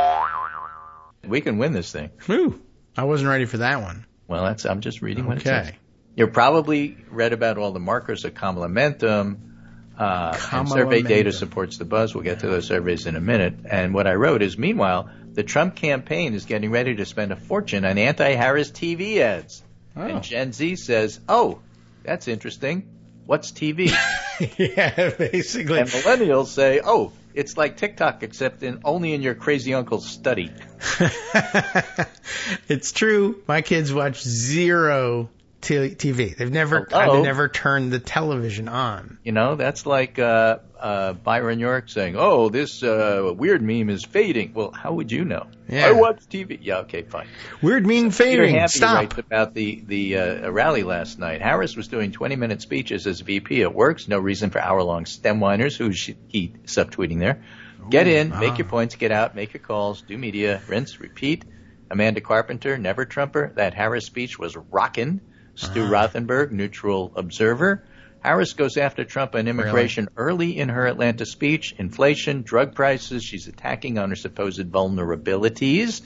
we can win this thing. Woo. I wasn't ready for that one. Well, I'm just reading what it says. Okay. You probably read about all the markers of Kamala Momentum. And survey data supports the buzz. We'll get to those surveys in a minute. And what I wrote is, meanwhile, the Trump campaign is getting ready to spend a fortune on anti-Harris TV ads. Oh. And Gen Z says, oh, that's interesting. What's TV? Yeah, basically. And millennials say, oh, it's like TikTok, except only in your crazy uncle's study. It's true. My kids watch zero TV. They've never turned the television on. That's like Byron York saying, oh, this weird meme is fading. Well, how would you know? Yeah. I watch TV. Yeah, okay, fine. Weird meme Peter fading. Hamby Stop. writes about the rally last night. Harris was doing 20-minute speeches as VP. It works. No reason for hour-long stem whiners, who he subtweeting there. Get in, make your points, get out, make your calls, do media, rinse, repeat. Amanda Carpenter, never Trumper. That Harris speech was rockin'. Stu Rothenberg, neutral observer. Harris goes after Trump on immigration early in her Atlanta speech. Inflation, drug prices. She's attacking on her supposed vulnerabilities.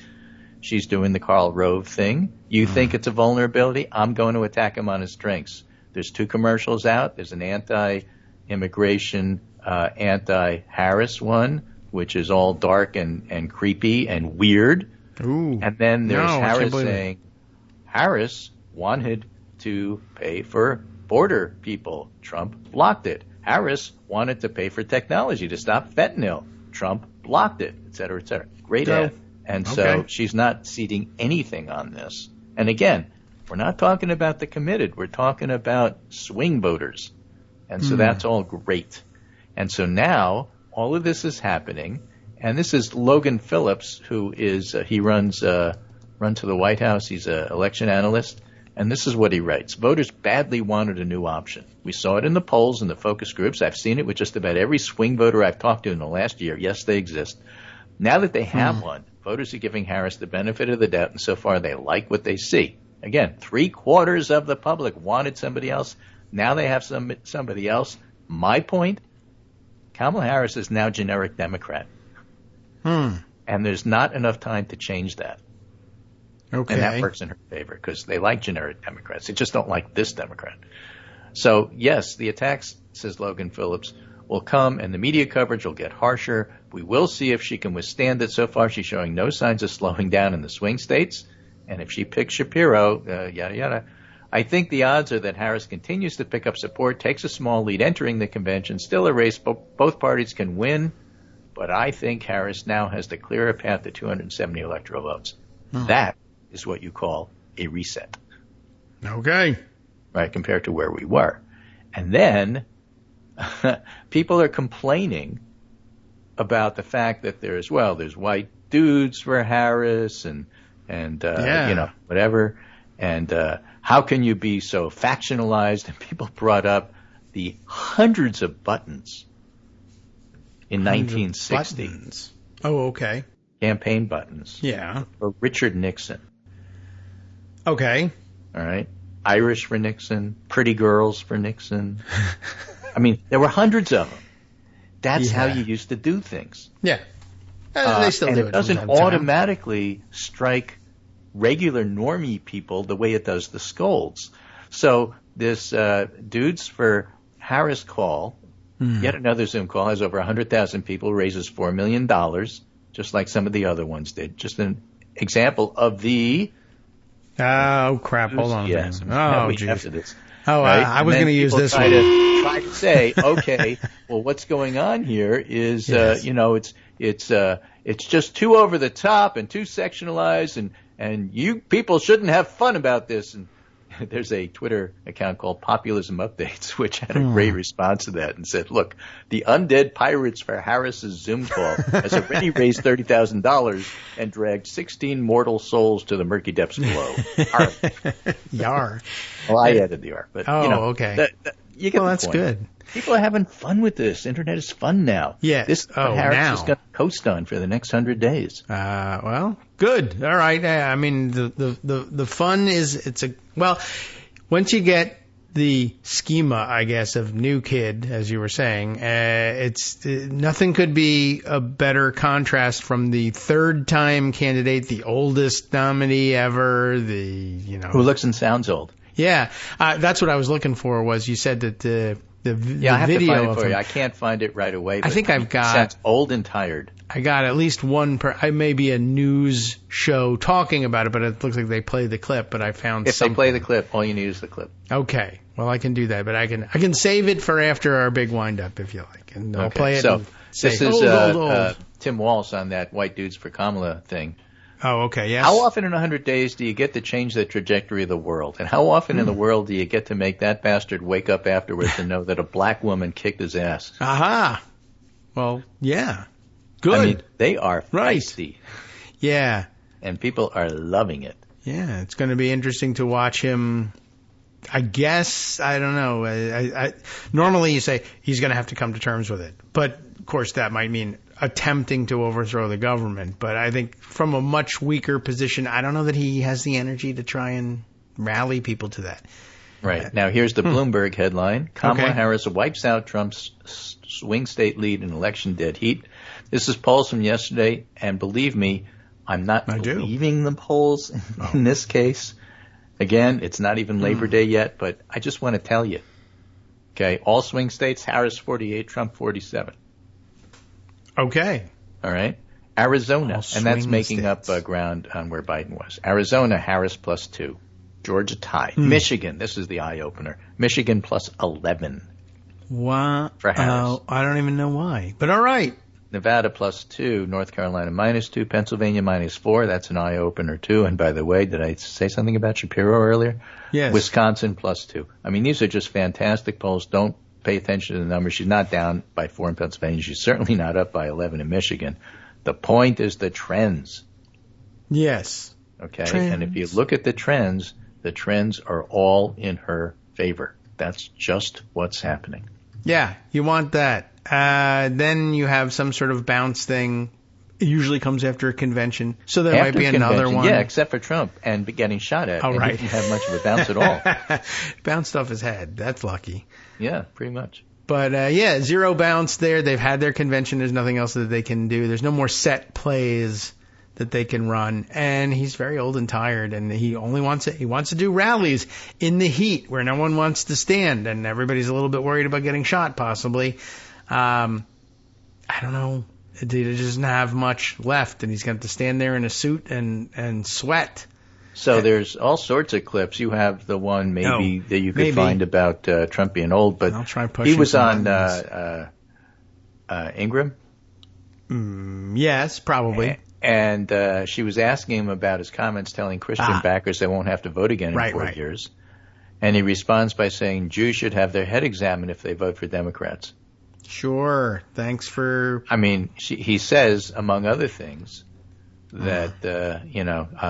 She's doing the Karl Rove thing. You think it's a vulnerability? I'm going to attack him on his strengths. There's 2 commercials out. There's an anti-immigration, anti-Harris one, which is all dark and creepy and weird. Ooh. And then there's Harris saying Harris wanted to pay for border people. Trump blocked it. Harris wanted to pay for technology to stop fentanyl. Trump blocked it, et cetera, et cetera. Great ad. And so she's not ceding anything on this. And again, we're not talking about the committed. We're talking about swing voters. And so that's all great. And so now all of this is happening. And this is Logan Phillips, who is he runs to the White House. He's an election analyst. And this is what he writes. Voters badly wanted a new option. We saw it in the polls and the focus groups. I've seen it with just about every swing voter I've talked to in the last year. Yes, they exist. Now that they have one, voters are giving Harris the benefit of the doubt, and so far they like what they see. Again, 3/4 of the public wanted somebody else. Now they have somebody else. My point, Kamala Harris is now generic Democrat. And there's not enough time to change that. Okay. And that works in her favor because they like generic Democrats. They just don't like this Democrat. So, yes, the attacks, says Logan Phillips, will come and the media coverage will get harsher. We will see if she can withstand it. So far, she's showing no signs of slowing down in the swing states. And if she picks Shapiro, yada, yada, I think the odds are that Harris continues to pick up support, takes a small lead entering the convention, still a race. Both parties can win. But I think Harris now has the clearer path to 270 electoral votes. That is what you call a reset. Okay. Right, compared to where we were. And then people are complaining about the fact that there's white dudes for Harris and whatever. And how can you be so factionalized? And people brought up the hundreds of buttons in 1960. Buttons. Oh, okay. Campaign buttons. Yeah. For Richard Nixon. Okay. All right. Irish for Nixon, pretty girls for Nixon. I mean, there were hundreds of them. That's how you used to do things. Yeah. They still and do it. It doesn't automatically strike regular normie people the way it does the scolds. So this Dudes for Harris call, yet another Zoom call, has over 100,000 people, raises $4 million, just like some of the other ones did. Just an example of the... Oh, crap. Hold on. Yes. Oh, geez. Oh, right? I was going to use this one. Try to say, okay, well, what's going on here is, it's just too over the top and too sectionalized, and you people shouldn't have fun about this. And there's a Twitter account called Populism Updates, which had a great response to that and said, look, the undead pirates for Harris's Zoom call has already raised $30,000 and dragged 16 mortal souls to the murky depths below. Yar. Well, I added the R, but okay. You get the that's point. Good. People are having fun with this. Internet is fun now. Yeah. This Harris is going to coast on for the next 100 days. Well, good. All right. I mean, the fun is once you get the schema, I guess, of new kid, as you were saying, it's nothing could be a better contrast from the third-time candidate, the oldest nominee ever, who looks and sounds old. Yeah, that's what I was looking for. Was you said that the I have video to find it for him, you. I can't find it right away. But I think I've got. Sounds old and tired. I got at least one. Maybe a news show talking about it, but it looks like they play the clip. But I found if they play the clip, all you need is the clip. Okay, well I can do that, but I can save it for after our big wind-up if you like, and I'll play it. So and say, this is old. Tim Walsh on that White Dudes for Kamala thing. Oh, okay, yes. How often in 100 days do you get to change the trajectory of the world? And how often in the world do you get to make that bastard wake up afterwards and know that a black woman kicked his ass? Aha. Well, yeah. Good. I mean, they are feisty. Yeah. And people are loving it. Yeah, it's going to be interesting to watch him. I guess, I don't know. I normally you say he's going to have to come to terms with it. But, of course, that might mean attempting to overthrow the government. But I think from a much weaker position, I don't know that he has the energy to try and rally people to that. Right. Now, here's the Bloomberg headline. Kamala Harris wipes out Trump's swing state lead in election dead heat. This is polls from yesterday, and believe me, I'm not believing the polls in this case. Again, it's not even Labor Day yet, but I just want to tell you. Okay, all swing states, Harris 48, Trump 47. Okay. All right. Arizona, and that's making up ground on where Biden was. Arizona, Harris +2. Georgia tied. Michigan, this is the eye-opener. Michigan +11. Wow. For Harris. I don't even know why, but all right. Nevada +2, North Carolina -2, Pennsylvania -4. That's an eye-opener, too. And by the way, did I say something about Shapiro earlier? Yes. Wisconsin +2. I mean, these are just fantastic polls. Don't pay attention to the numbers. She's not down by 4 in Pennsylvania. She's certainly not up by 11 in Michigan. The point is the trends. Yes. Okay? Trends. And if you look at the trends are all in her favor. That's just what's happening. Yeah, you want that. Then you have some sort of bounce thing. It usually comes after a convention. So there might be another one. Yeah, except for Trump and getting shot at. Oh, right. He didn't have much of a bounce at all. Bounced off his head. That's lucky. Yeah, pretty much. But, zero bounce there. They've had their convention. There's nothing else that they can do. There's no more set plays that they can run. And he's very old and tired, and he wants to do rallies in the heat where no one wants to stand, and everybody's a little bit worried about getting shot, possibly. I don't know. He doesn't have much left, and he's going to have to stand there in a suit and sweat. So there's all sorts of clips. You have the one that you could find about Trump being old, but I'll try he was on Ingram. Yes, probably. And she was asking him about his comments telling Christian backers they won't have to vote again in 4 years. And he responds by saying Jews should have their head examined if they vote for Democrats. Sure. Thanks for... I mean, he says, among other things, that,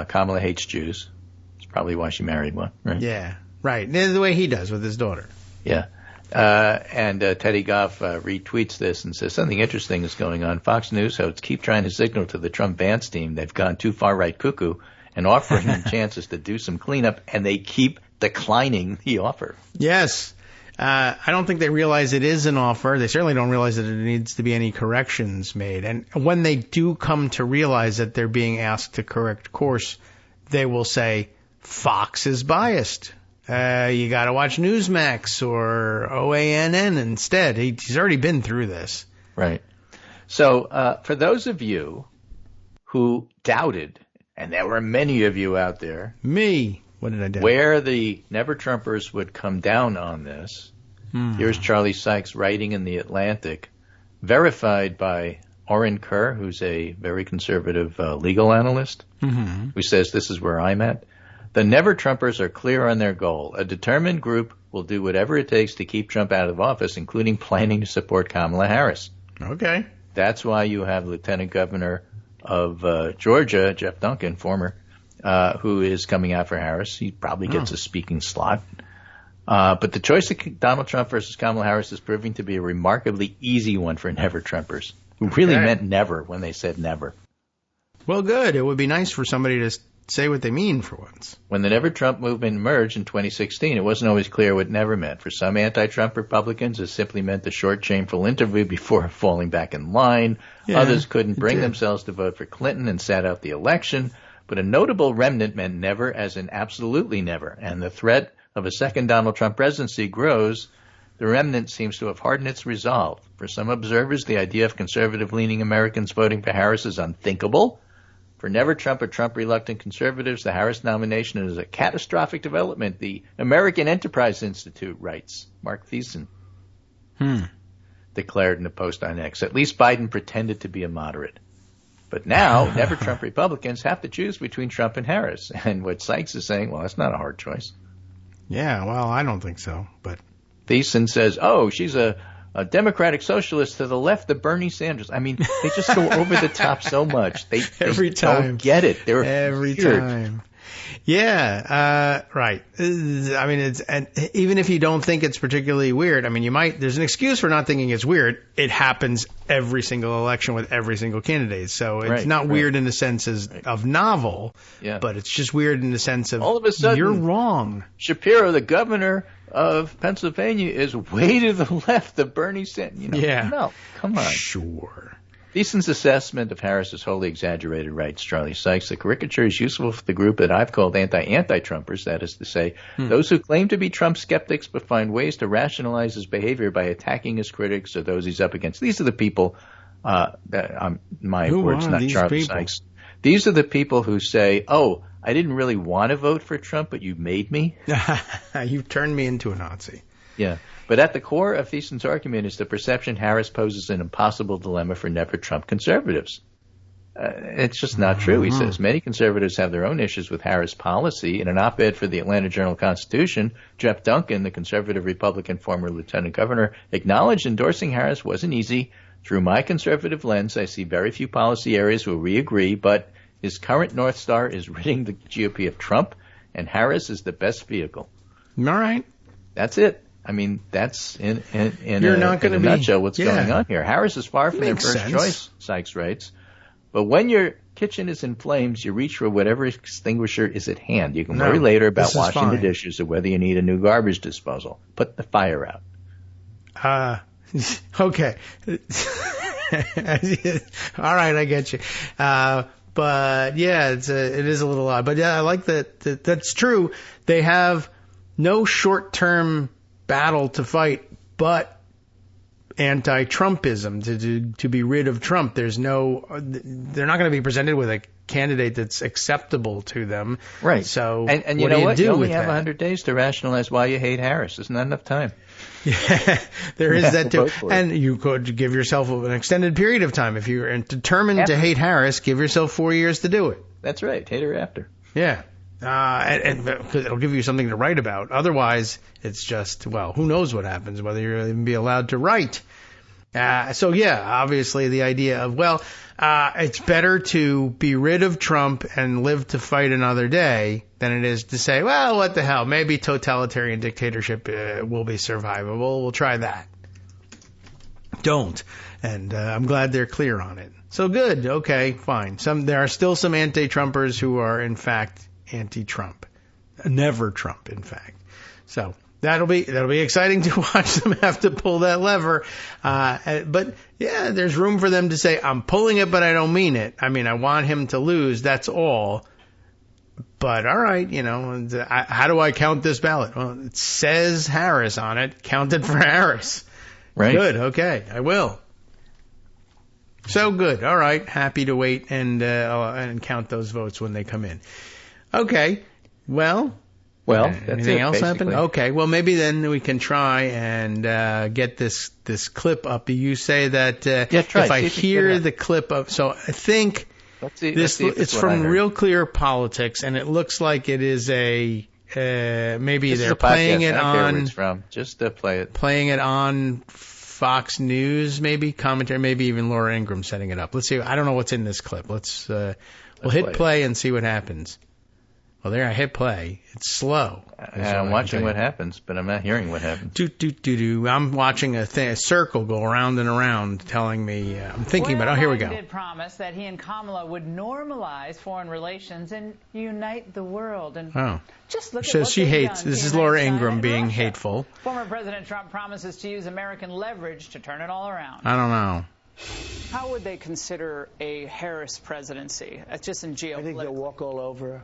Kamala hates Jews. That's probably why she married one, right? Yeah, right. The way he does with his daughter. Yeah. And Teddy Goff retweets this and says, something interesting is going on. Fox News hosts keep trying to signal to the Trump-Vance team they've gone too far right cuckoo and offering them chances to do some cleanup, and they keep declining the offer. Yes. I don't think they realize it is an offer. They certainly don't realize that there needs to be any corrections made. And when they do come to realize that they're being asked to correct course, they will say, Fox is biased. You got to watch Newsmax or OANN instead. He's already been through this. Right. So for those of you who doubted, and there were many of you out there. Me. What did I do? Where the Never-Trumpers would come down on this. Here's Charlie Sykes writing in The Atlantic, verified by Oren Kerr, who's a very conservative legal analyst, who says this is where I'm at. The Never-Trumpers are clear on their goal. A determined group will do whatever it takes to keep Trump out of office, including planning to support Kamala Harris. Okay. That's why you have Lieutenant Governor of Georgia, Jeff Duncan, former, who is coming out for Harris. He probably gets a speaking slot. But the choice of Donald Trump versus Kamala Harris is proving to be a remarkably easy one for Never-Trumpers, who really meant never when they said never. Well, good. It would be nice for somebody to say what they mean for once. When the Never-Trump movement emerged in 2016, it wasn't always clear what never meant. For some anti-Trump Republicans, it simply meant the short, shameful interview before falling back in line. Yeah, others couldn't bring themselves to vote for Clinton and sat out the election. But a notable remnant meant never as in absolutely never. And the threat of a second Donald Trump presidency grows. The remnant seems to have hardened its resolve. For some observers, the idea of conservative-leaning Americans voting for Harris is unthinkable. For Never-Trump or Trump-reluctant conservatives, the Harris nomination is a catastrophic development. The American Enterprise Institute writes, Mark Thiessen declared in a post on X. At least Biden pretended to be a moderate. But now, Never-Trump Republicans have to choose between Trump and Harris. And what Sykes is saying, well, that's not a hard choice. Yeah, well, I don't think so. But Thiessen says, she's a Democratic socialist to the left of Bernie Sanders. I mean, they just go over the top so much. They every time don't get it. They're every weird. time. Yeah, right. I mean, and even if you don't think it's particularly weird, I mean, there's an excuse for not thinking it's weird. It happens every single election with every single candidate. So it's not weird in the sense of novel, but it's just weird in the sense of all of a sudden, you're wrong. Shapiro, the governor of Pennsylvania, is way to the left of Bernie Sanders. No, come on. Sure. Thiesen's assessment of Harris is wholly exaggerated, writes Charlie Sykes. The caricature is useful for the group that I've called anti-Trumpers, that is to say, those who claim to be Trump skeptics but find ways to rationalize his behavior by attacking his critics or those he's up against. These are the people, my words, not Charlie Sykes. These are the people who say, oh, I didn't really want to vote for Trump, but you made me. You turned me into a Nazi. Yeah. But at the core of Thiesen's argument is the perception Harris poses an impossible dilemma for never-Trump conservatives. It's just not true, he says. Many conservatives have their own issues with Harris' policy. In an op-ed for the Atlanta Journal-Constitution, Jeff Duncan, the conservative Republican former lieutenant governor, acknowledged endorsing Harris wasn't easy. Through my conservative lens, I see very few policy areas where we agree, but his current North Star is ridding the GOP of Trump, and Harris is the best vehicle. All right. That's it. I mean, that's in a nutshell what's going on here. Harris is far from their first choice, Sykes writes. But when your kitchen is in flames, you reach for whatever extinguisher is at hand. You can worry later about washing the dishes or whether you need a new garbage disposal. Put the fire out. Okay. All right, I get you. But yeah, it is a little odd. But yeah, I like that. That's true. They have no short-term battle to fight, but anti-Trumpism to be rid of Trump. They're not going to be presented with a candidate that's acceptable to them. Right. So and you know what? You only have 100 days to rationalize why you hate Harris. Isn't that enough time? Yeah, there is that too. And you could give yourself an extended period of time. If you're determined to hate Harris, give yourself 4 years to do it. That's right. Hate her after. Yeah. And it'll give you something to write about. Otherwise, it's just, well, who knows what happens, whether you'll even be allowed to write. So, yeah, obviously the idea of, well, it's better to be rid of Trump and live to fight another day than it is to say, well, what the hell, maybe totalitarian dictatorship will be survivable. We'll try that. Don't. And I'm glad they're clear on it. So good. Okay, fine. There are still some anti-Trumpers who are, in fact, anti-Trump. Never Trump, in fact. So that'll be exciting to watch them have to pull that lever. But yeah, there's room for them to say, I'm pulling it, but I don't mean it. I mean, I want him to lose. That's all. But all right, how do I count this ballot? Well, it says Harris on it. Count it for Harris. Right. Good. Okay, I will. So good. All right. Happy to wait and count those votes when they come in. Okay. Well, that's anything else basically happen? Okay. Well, maybe then we can try and get this clip up. You say that if I hear the clip up, so I think it's from Real Clear Politics, and it looks like it is maybe they're playing it on. Just to play it. Playing it on Fox News, maybe commentary, maybe even Laura Ingraham setting it up. Let's see. I don't know what's in this clip. We'll hit play and see what happens. Well, there I hit play. It's slow. I'm watching what happens, but I'm not hearing what happens. I'm watching a circle go around and around telling me, I'm thinking about, here we go. Biden did promise that he and Kamala would normalize foreign relations and unite the world. And just look at what she hates. This is Laura Ingraham being hateful. Former President Trump promises to use American leverage to turn it all around. I don't know. How would they consider a Harris presidency? Just in geopolitics. I think they'll walk all over her.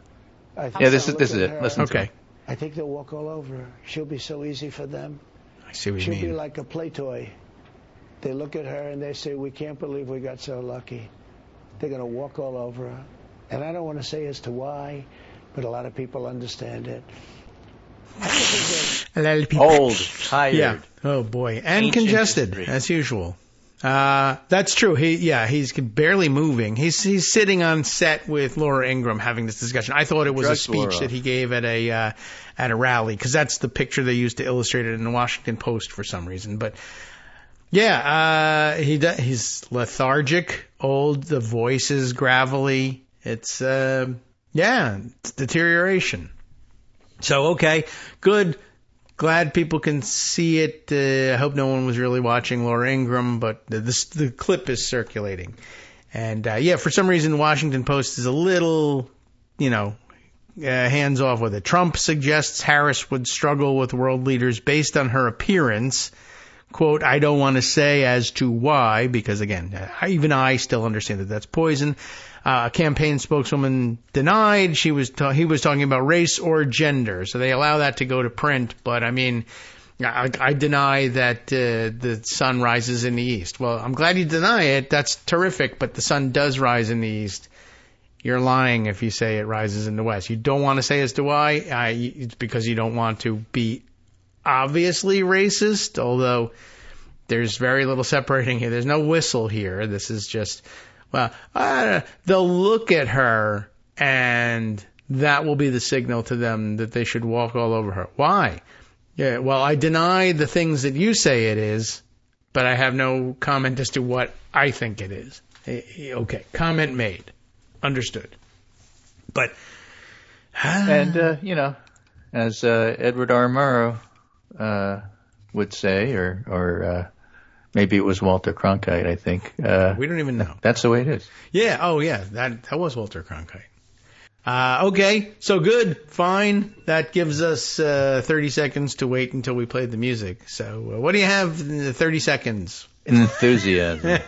This is it. Listen to it. I think they'll walk all over her. She'll be so easy for them. I see what you mean. She'll be like a play toy. They look at her and they say, we can't believe we got so lucky. They're going to walk all over her. And I don't want to say as to why, but a lot of people understand it. A lot of people. Old, tired. Yeah. Oh, boy. And congested, as usual. That's true. He's barely moving. He's sitting on set with Laura Ingraham having this discussion. I thought it was a speech that he gave at a rally, because that's the picture they used to illustrate it in the Washington Post for some reason. But he's lethargic, old. The voice is gravelly. It's Yeah, it's deterioration. So, okay, good. Glad people can see it. I hope no one was really watching Laura Ingraham, but the clip is circulating. And, for some reason, Washington Post is a little, hands off with it. Trump suggests Harris would struggle with world leaders based on her appearance. Quote, I don't want to say as to why, because, again, even I still understand that that's poison. A campaign spokeswoman denied he was talking about race or gender. So they allow that to go to print. But, I mean, I deny that the sun rises in the east. Well, I'm glad you deny it. That's terrific. But the sun does rise in the east. You're lying if you say it rises in the west. You don't want to say as to why. It's because you don't want to be obviously racist, although there's very little separating here. There's no whistle here. This is just... Well, they'll look at her, and that will be the signal to them that they should walk all over her. Why? Yeah, well, I deny the things that you say it is, but I have no comment as to what I think it is. Okay, comment made. Understood. But... And, as Edward R. Murrow would say, or maybe it was Walter Cronkite, I think. We don't even know. That's the way it is. Yeah. Oh, yeah. That was Walter Cronkite. Okay. So good. Fine. That gives us 30 seconds to wait until we play the music. So what do you have in the 30 seconds? Enthusiasm.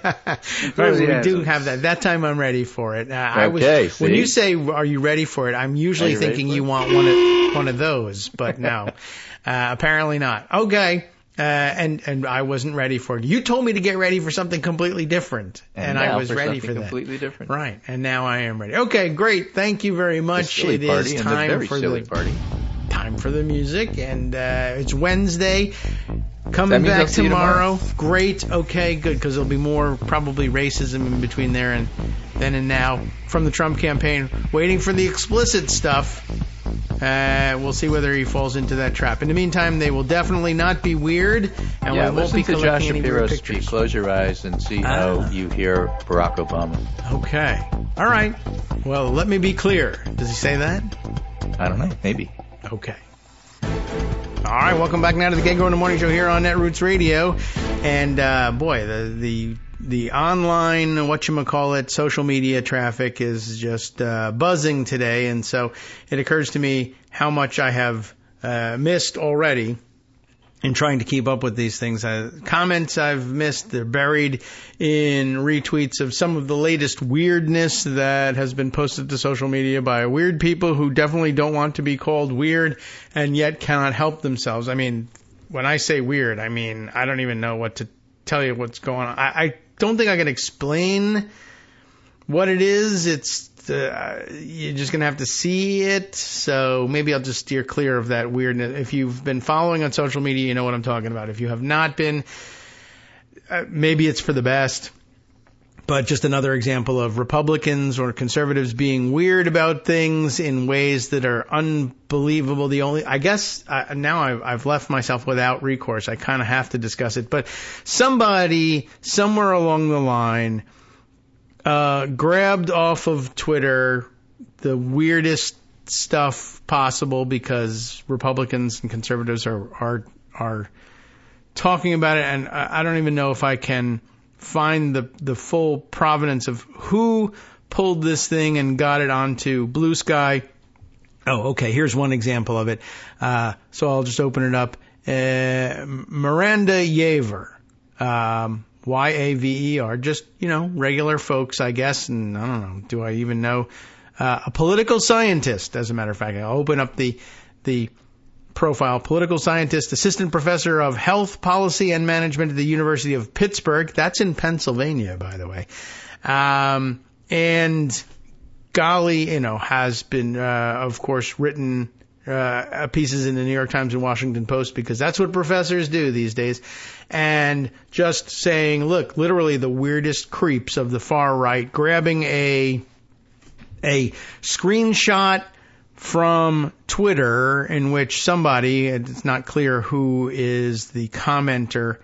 We do have that. That time I'm ready for it. When you say, are you ready for it, I'm usually thinking you want one of those, but no. Apparently not. Okay. And I wasn't ready for it. You told me to get ready for something completely different, and I was ready for that. Completely different. Right, and now I am ready. Okay, great. Thank you very much. It is time for the music, and it's Wednesday. Coming back tomorrow. Great. Okay, good, because there'll be more probably racism in between there and then and now from the Trump campaign. Waiting for the explicit stuff. We'll see whether he falls into that trap. In the meantime, they will definitely not be weird, and we won't be collecting any weird pictures. Speak. Close your eyes and see how you hear Barack Obama. Okay. All right. Well, let me be clear. Does he say that? I don't know. Maybe. Okay. All right. Welcome back now to the Kagro in the Morning Show here on Netroots Radio. And, boy, the online, social media traffic is just buzzing today. And so it occurs to me how much I have missed already in trying to keep up with these things. Comments I've missed, they're buried in retweets of some of the latest weirdness that has been posted to social media by weird people who definitely don't want to be called weird and yet cannot help themselves. I mean, when I say weird, I mean, I don't even know what to tell you what's going on. I don't think I can explain what it is. It's you're just going to have to see it. So maybe I'll just steer clear of that weirdness. If you've been following on social media, you know what I'm talking about. If you have not been, maybe it's for the best. But just another example of Republicans or conservatives being weird about things in ways that are unbelievable. I guess now I've left myself without recourse. I kind of have to discuss it. But somebody somewhere along the line grabbed off of Twitter the weirdest stuff possible because Republicans and conservatives are talking about it, and I don't even know if I can find the full provenance of who pulled this thing and got it onto Blue Sky. Oh, okay, here's one example of it. So I'll just open it up. Miranda Yaver. Yaver, just, regular folks, I guess, and I don't know, do I even know? A political scientist, as a matter of fact. I'll open up the profile. Political scientist, assistant professor of health policy and management at the University of Pittsburgh. That's in Pennsylvania, by the way. And golly, has been, of course, written pieces in the New York Times and Washington Post, because that's what professors do these days. And just saying, look, literally the weirdest creeps of the far right, grabbing a screenshot from Twitter in which somebody, it's not clear who is the commenter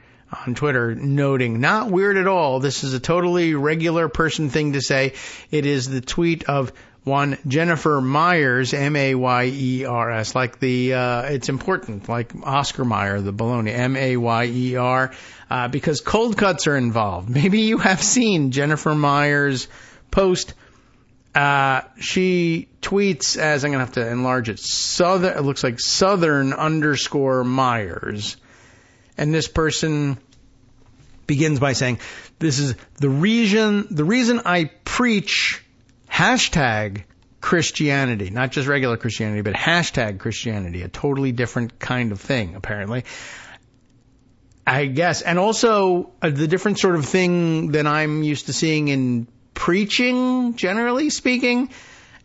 on Twitter, noting, not weird at all, this is a totally regular person thing to say. It is the tweet of one Jennifer Myers, Mayers, like the, it's important, like Oscar Mayer, the bologna, Mayer, because cold cuts are involved. Maybe you have seen Jennifer Myers' post. She tweets as, I'm going to have to enlarge it, it looks like Southern_Myers. And this person begins by saying, this is the reason I preach hashtag Christianity, not just regular Christianity, but hashtag Christianity, a totally different kind of thing, apparently. I guess. And also the different sort of thing that I'm used to seeing in preaching, generally speaking.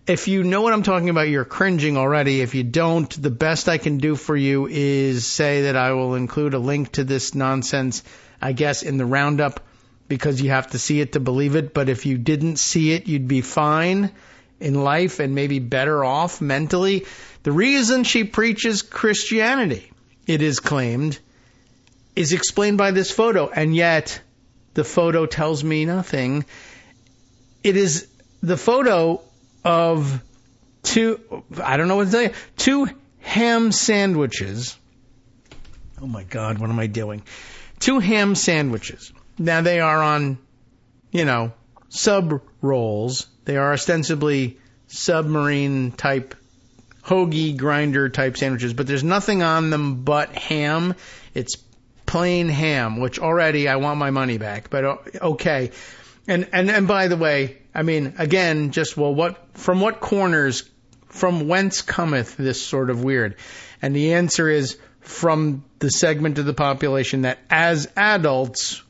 If you know what I'm talking about, you're cringing already. If you don't, the best I can do for you is say that I will include a link to this nonsense, I guess, in the roundup, because you have to see it to believe it. But if you didn't see it, you'd be fine in life and maybe better off mentally. The reason she preaches Christianity, it is claimed, is explained by this photo. And yet the photo tells me nothing. It is the photo of two ham sandwiches. Oh my God, what am I doing? 2 ham sandwiches. Now they are on, sub rolls. They are ostensibly submarine type, hoagie grinder type sandwiches, but there's nothing on them but ham. It's plain ham, which already I want my money back, but okay. And by the way, I mean, again, just, from what corners, from whence cometh this sort of weird? And the answer is from the segment of the population that as adults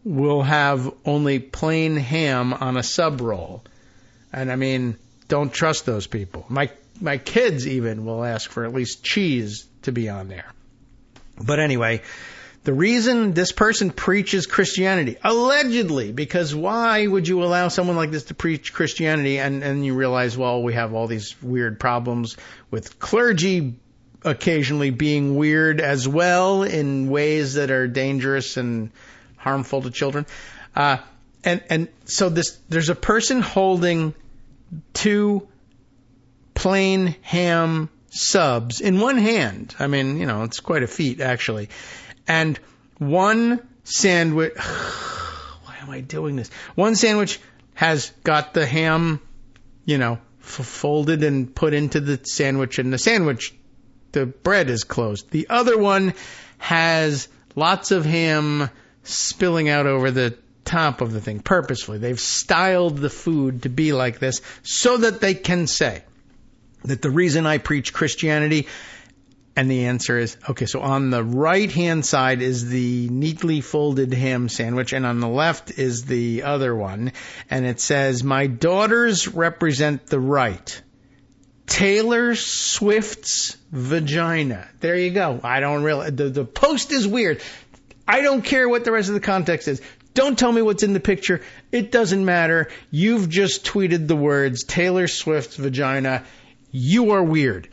will have only plain ham on a sub roll. And I mean, don't trust those people. My kids even will ask for at least cheese to be on there. But anyway, the reason this person preaches Christianity, allegedly, because why would you allow someone like this to preach Christianity? And you realize, well, we have all these weird problems with clergy occasionally being weird as well in ways that are dangerous and harmful to children. And so there's a person holding 2 plain ham subs in one hand. I mean, it's quite a feat, actually. And one sandwich, why am I doing this? One sandwich has got the ham, folded and put into the sandwich, and the bread is closed. The other one has lots of ham spilling out over the top of the thing purposefully. They've styled the food to be like this so that they can say that the reason I preach Christianity. And the answer is, okay, so on the right-hand side is the neatly folded ham sandwich, and on the left is the other one. And it says, my daughters represent the right. Taylor Swift's vagina. There you go. I don't realize. The post is weird. I don't care what the rest of the context is. Don't tell me what's in the picture. It doesn't matter. You've just tweeted the words, Taylor Swift's vagina. You are weird.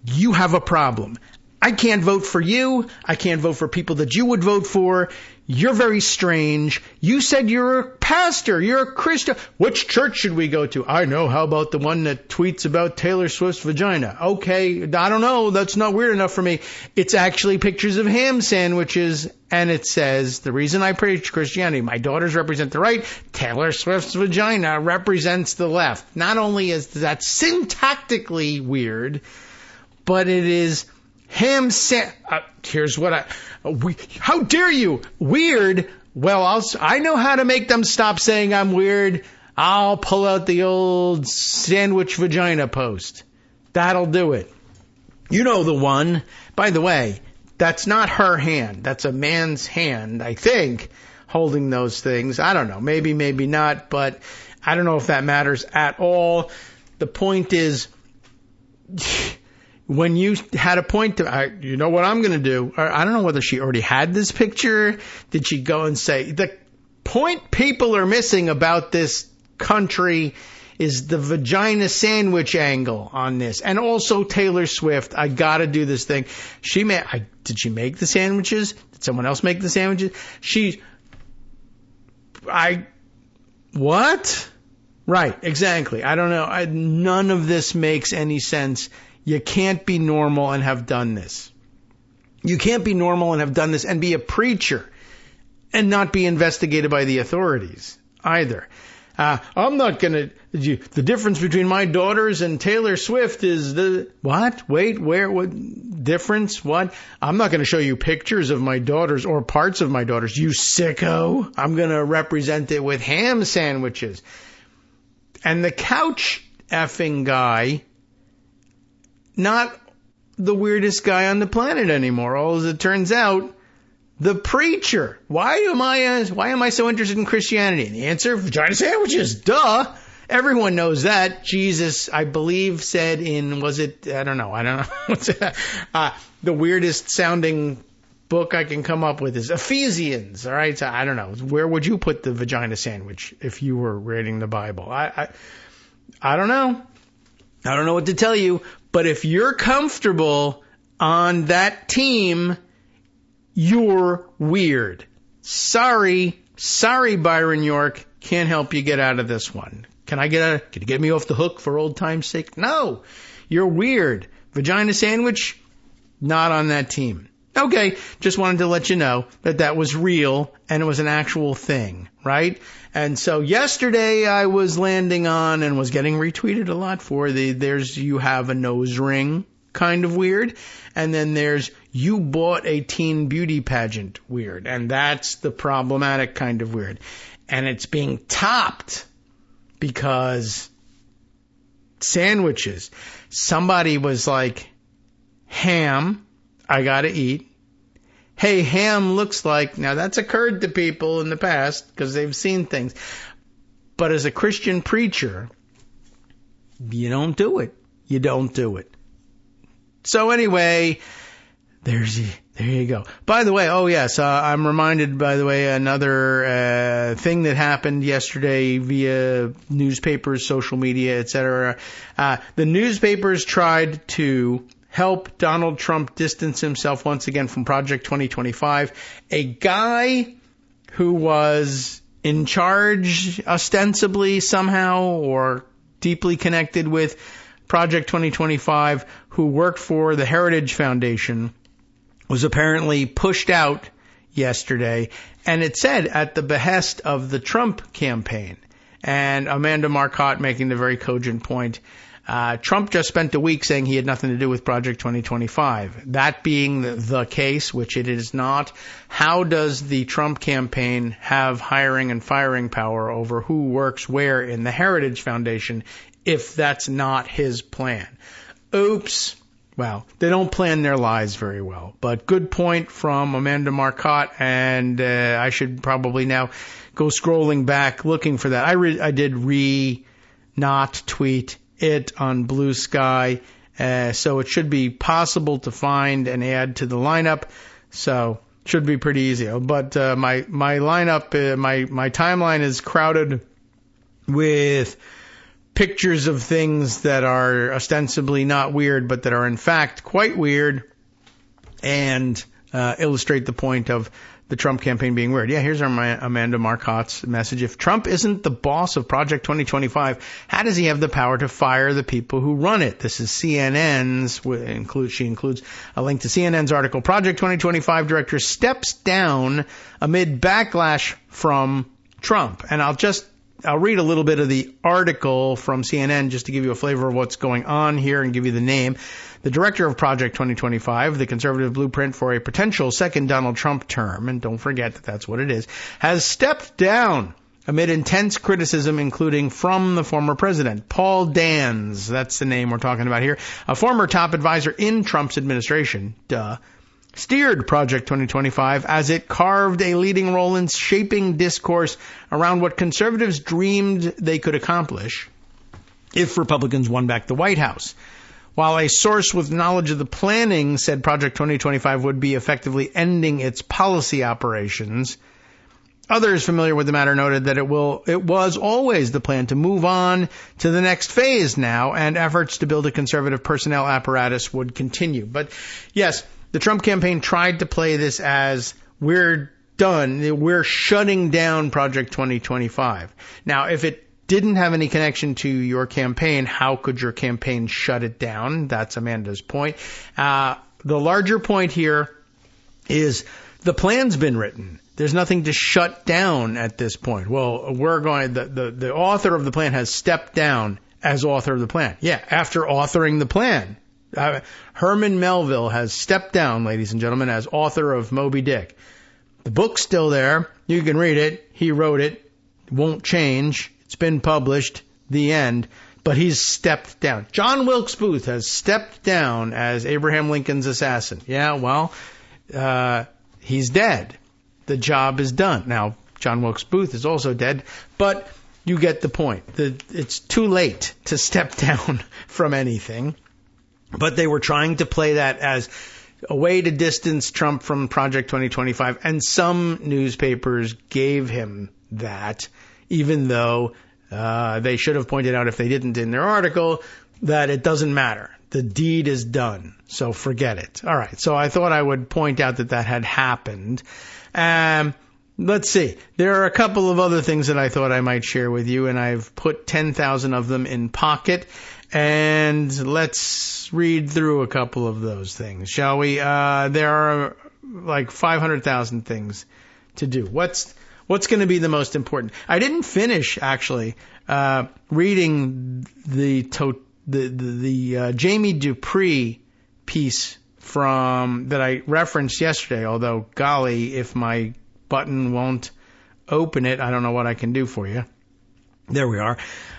You have a problem. I can't vote for you. I can't vote for people that you would vote for. You're very strange. You said you're a pastor. You're a Christian. Which church should we go to? I know. How about the one that tweets about Taylor Swift's vagina? Okay, I don't know. That's not weird enough for me. It's actually pictures of ham sandwiches, and it says, the reason I preach Christianity, my daughters represent the right, Taylor Swift's vagina represents the left. Not only is that syntactically weird, but it is here's what how dare you? Weird? Well, I know how to make them stop saying I'm weird. I'll pull out the old sandwich vagina post. That'll do it. You know the one. By the way, that's not her hand. That's a man's hand, I think, holding those things. I don't know. Maybe, maybe not, but I don't know if that matters at all. The point is, when you had a point to, you know what I'm going to do? I don't know whether she already had this picture. Did she go and say, the point people are missing about this country is the vagina sandwich angle on this. And also Taylor Swift. I got to do this thing. Did she make the sandwiches? Did someone else make the sandwiches? What? Right, exactly. I don't know. None of this makes any sense. You can't be normal and have done this. You can't be normal and have done this and be a preacher and not be investigated by the authorities either. I'm not going to... The difference between my daughters and Taylor Swift is the... What? Wait, where? What difference? What? I'm not going to show you pictures of my daughters or parts of my daughters, you sicko. I'm going to represent it with ham sandwiches. And the couch effing guy, not the weirdest guy on the planet anymore. As it turns out, the preacher. Why am I so interested in Christianity? And the answer, vagina sandwiches. Duh. Everyone knows that. Jesus, I believe, said in, was it, I don't know. What's it? The weirdest sounding book I can come up with is Ephesians. All right. So I don't know. Where would you put the vagina sandwich if you were reading the Bible? I don't know. I don't know what to tell you. But if you're comfortable on that team, you're weird. Sorry, Byron York. Can't help you get out of this one. Can you get me off the hook for old time's sake? No, you're weird. Vagina sandwich, not on that team. Okay, just wanted to let you know that was real and it was an actual thing, right? And so yesterday I was landing on and was getting retweeted a lot for there's you have a nose ring kind of weird. And then there's you bought a teen beauty pageant weird. And that's the problematic kind of weird. And it's being topped because sandwiches. Somebody was like, ham, I gotta eat. Hey, ham looks like, now that's occurred to people in the past because they've seen things. But as a Christian preacher, you don't do it. You don't do it. So anyway, there you go. By the way, I'm reminded, by the way, another thing that happened yesterday via newspapers, social media, etc. The newspapers tried to help Donald Trump distance himself once again from Project 2025. A guy who was in charge ostensibly somehow or deeply connected with Project 2025, who worked for the Heritage Foundation, was apparently pushed out yesterday, and it said at the behest of the Trump campaign. And Amanda Marcotte making the very cogent point, Trump just spent a week saying he had nothing to do with Project 2025. That being the case, which it is not, how does the Trump campaign have hiring and firing power over who works where in the Heritage Foundation if that's not his plan? Oops. Well, they don't plan their lives very well. But good point from Amanda Marcotte, and I should probably now go scrolling back looking for that. I did not tweet it on Blue Sky, so it should be possible to find and add to the lineup. So it should be pretty easy. But my lineup, my timeline is crowded with pictures of things that are ostensibly not weird, but that are in fact quite weird, and illustrate the point of the Trump campaign being weird. Yeah, here's Amanda Marcotte's message. If Trump isn't the boss of Project 2025, how does he have the power to fire the people who run it? This is CNN's, she includes a link to CNN's article. Project 2025 director steps down amid backlash from Trump. And I'll read a little bit of the article from CNN just to give you a flavor of what's going on here and give you the name. The director of Project 2025, the conservative blueprint for a potential second Donald Trump term, and don't forget that that's what it is, has stepped down amid intense criticism, including from the former president. Paul Dans, that's the name we're talking about here, a former top advisor in Trump's administration, steered Project 2025 as it carved a leading role in shaping discourse around what conservatives dreamed they could accomplish if Republicans won back the White House. While a source with knowledge of the planning said Project 2025 would be effectively ending its policy operations, others familiar with the matter noted that it was always the plan to move on to the next phase now, and efforts to build a conservative personnel apparatus would continue. But yes, the Trump campaign tried to play this as we're done, we're shutting down Project 2025. Now, if it didn't have any connection to your campaign, how could your campaign shut it down? That's Amanda's point. The larger point here is the plan's been written. There's nothing to shut down at this point. Well, the author of the plan has stepped down as author of the plan. Yeah, after authoring the plan. Herman Melville has stepped down, ladies and gentlemen, as author of Moby Dick. The book's still there. You can read it. He wrote it. Won't change. It's been published. The end. But he's stepped down. John Wilkes Booth has stepped down as Abraham Lincoln's assassin. Yeah, well, he's dead. The job is done. Now, John Wilkes Booth is also dead, but you get the point. It's too late to step down from anything. But they were trying to play that as a way to distance Trump from Project 2025, and some newspapers gave him that, even though they should have pointed out, if they didn't in their article, that it doesn't matter. The deed is done, so forget it. All right, so I thought I would point out that had happened. Let's see. There are a couple of other things that I thought I might share with you, and I've put 10,000 of them in Pocket. And let's read through a couple of those things, shall we? There are like 500,000 things to do. What's going to be the most important? I didn't finish actually reading the Jamie Dupree piece that I referenced yesterday. Although, golly, if my button won't open it, I don't know what I can do for you. There we are.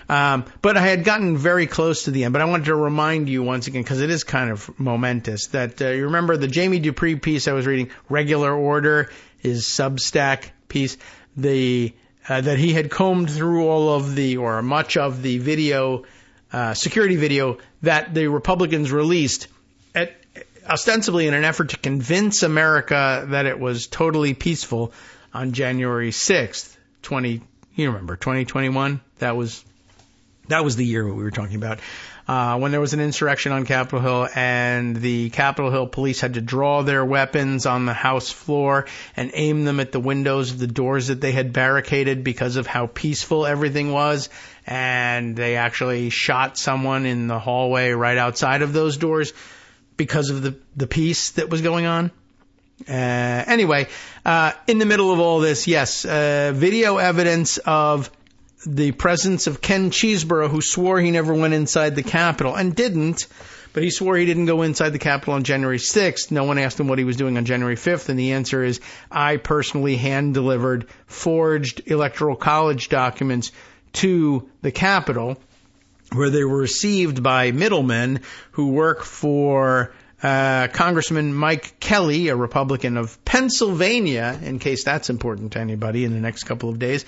But I had gotten very close to the end. But I wanted to remind you once again, because it is kind of momentous, that you remember the Jamie Dupree piece I was reading, Regular Order, his Substack piece, that he had combed through all of or much of the video, security video that the Republicans released, ostensibly in an effort to convince America that it was totally peaceful on January 6th, 2021. That was the year we were talking about, when there was an insurrection on Capitol Hill, and the Capitol Hill police had to draw their weapons on the House floor and aim them at the windows of the doors that they had barricaded because of how peaceful everything was. And they actually shot someone in the hallway right outside of those doors because of the peace that was going on. Anyway, in the middle of all this, yes, video evidence of the presence of Ken Cheeseborough, who swore he never went inside the Capitol, and didn't, but he swore he didn't go inside the Capitol on January 6th. No one asked him what he was doing on January 5th, and the answer is, I personally hand-delivered forged Electoral College documents to the Capitol, where they were received by middlemen who work for Congressman Mike Kelly, a Republican of Pennsylvania, in case that's important to anybody in the next couple of days.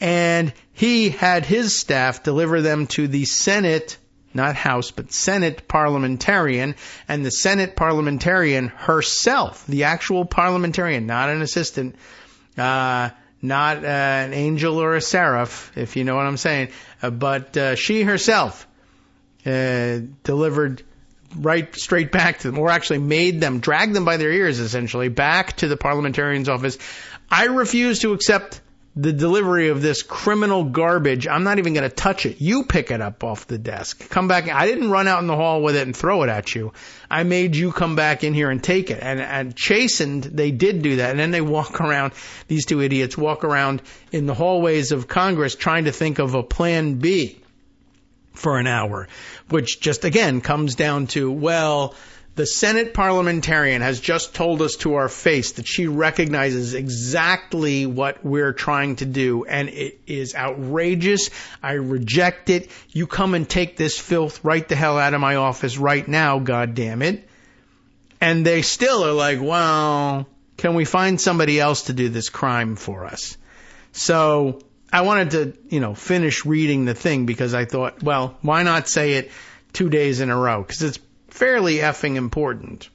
And he had his staff deliver them to the Senate, not House, but Senate parliamentarian, and the Senate parliamentarian herself, the actual parliamentarian, not an assistant, not an angel or a seraph, if you know what I'm saying, but she herself delivered right straight back to them, or actually dragged them by their ears, essentially, back to the parliamentarian's office. I refuse to accept the delivery of this criminal garbage. I'm not even going to touch it. You pick it up off the desk. Come back. I didn't run out in the hall with it and throw it at you. I made you come back in here and take it. And chastened, they did do that. And then they walk around, these two idiots walk around in the hallways of Congress trying to think of a plan B for an hour, which just, again, comes down to, well, the Senate parliamentarian has just told us to our face that she recognizes exactly what we're trying to do, and it is outrageous. I reject it. You come and take this filth right the hell out of my office right now, goddammit. And they still are like, well, can we find somebody else to do this crime for us? So I wanted to, finish reading the thing because I thought, well, why not say it 2 days in a row? Because it's fairly effing important.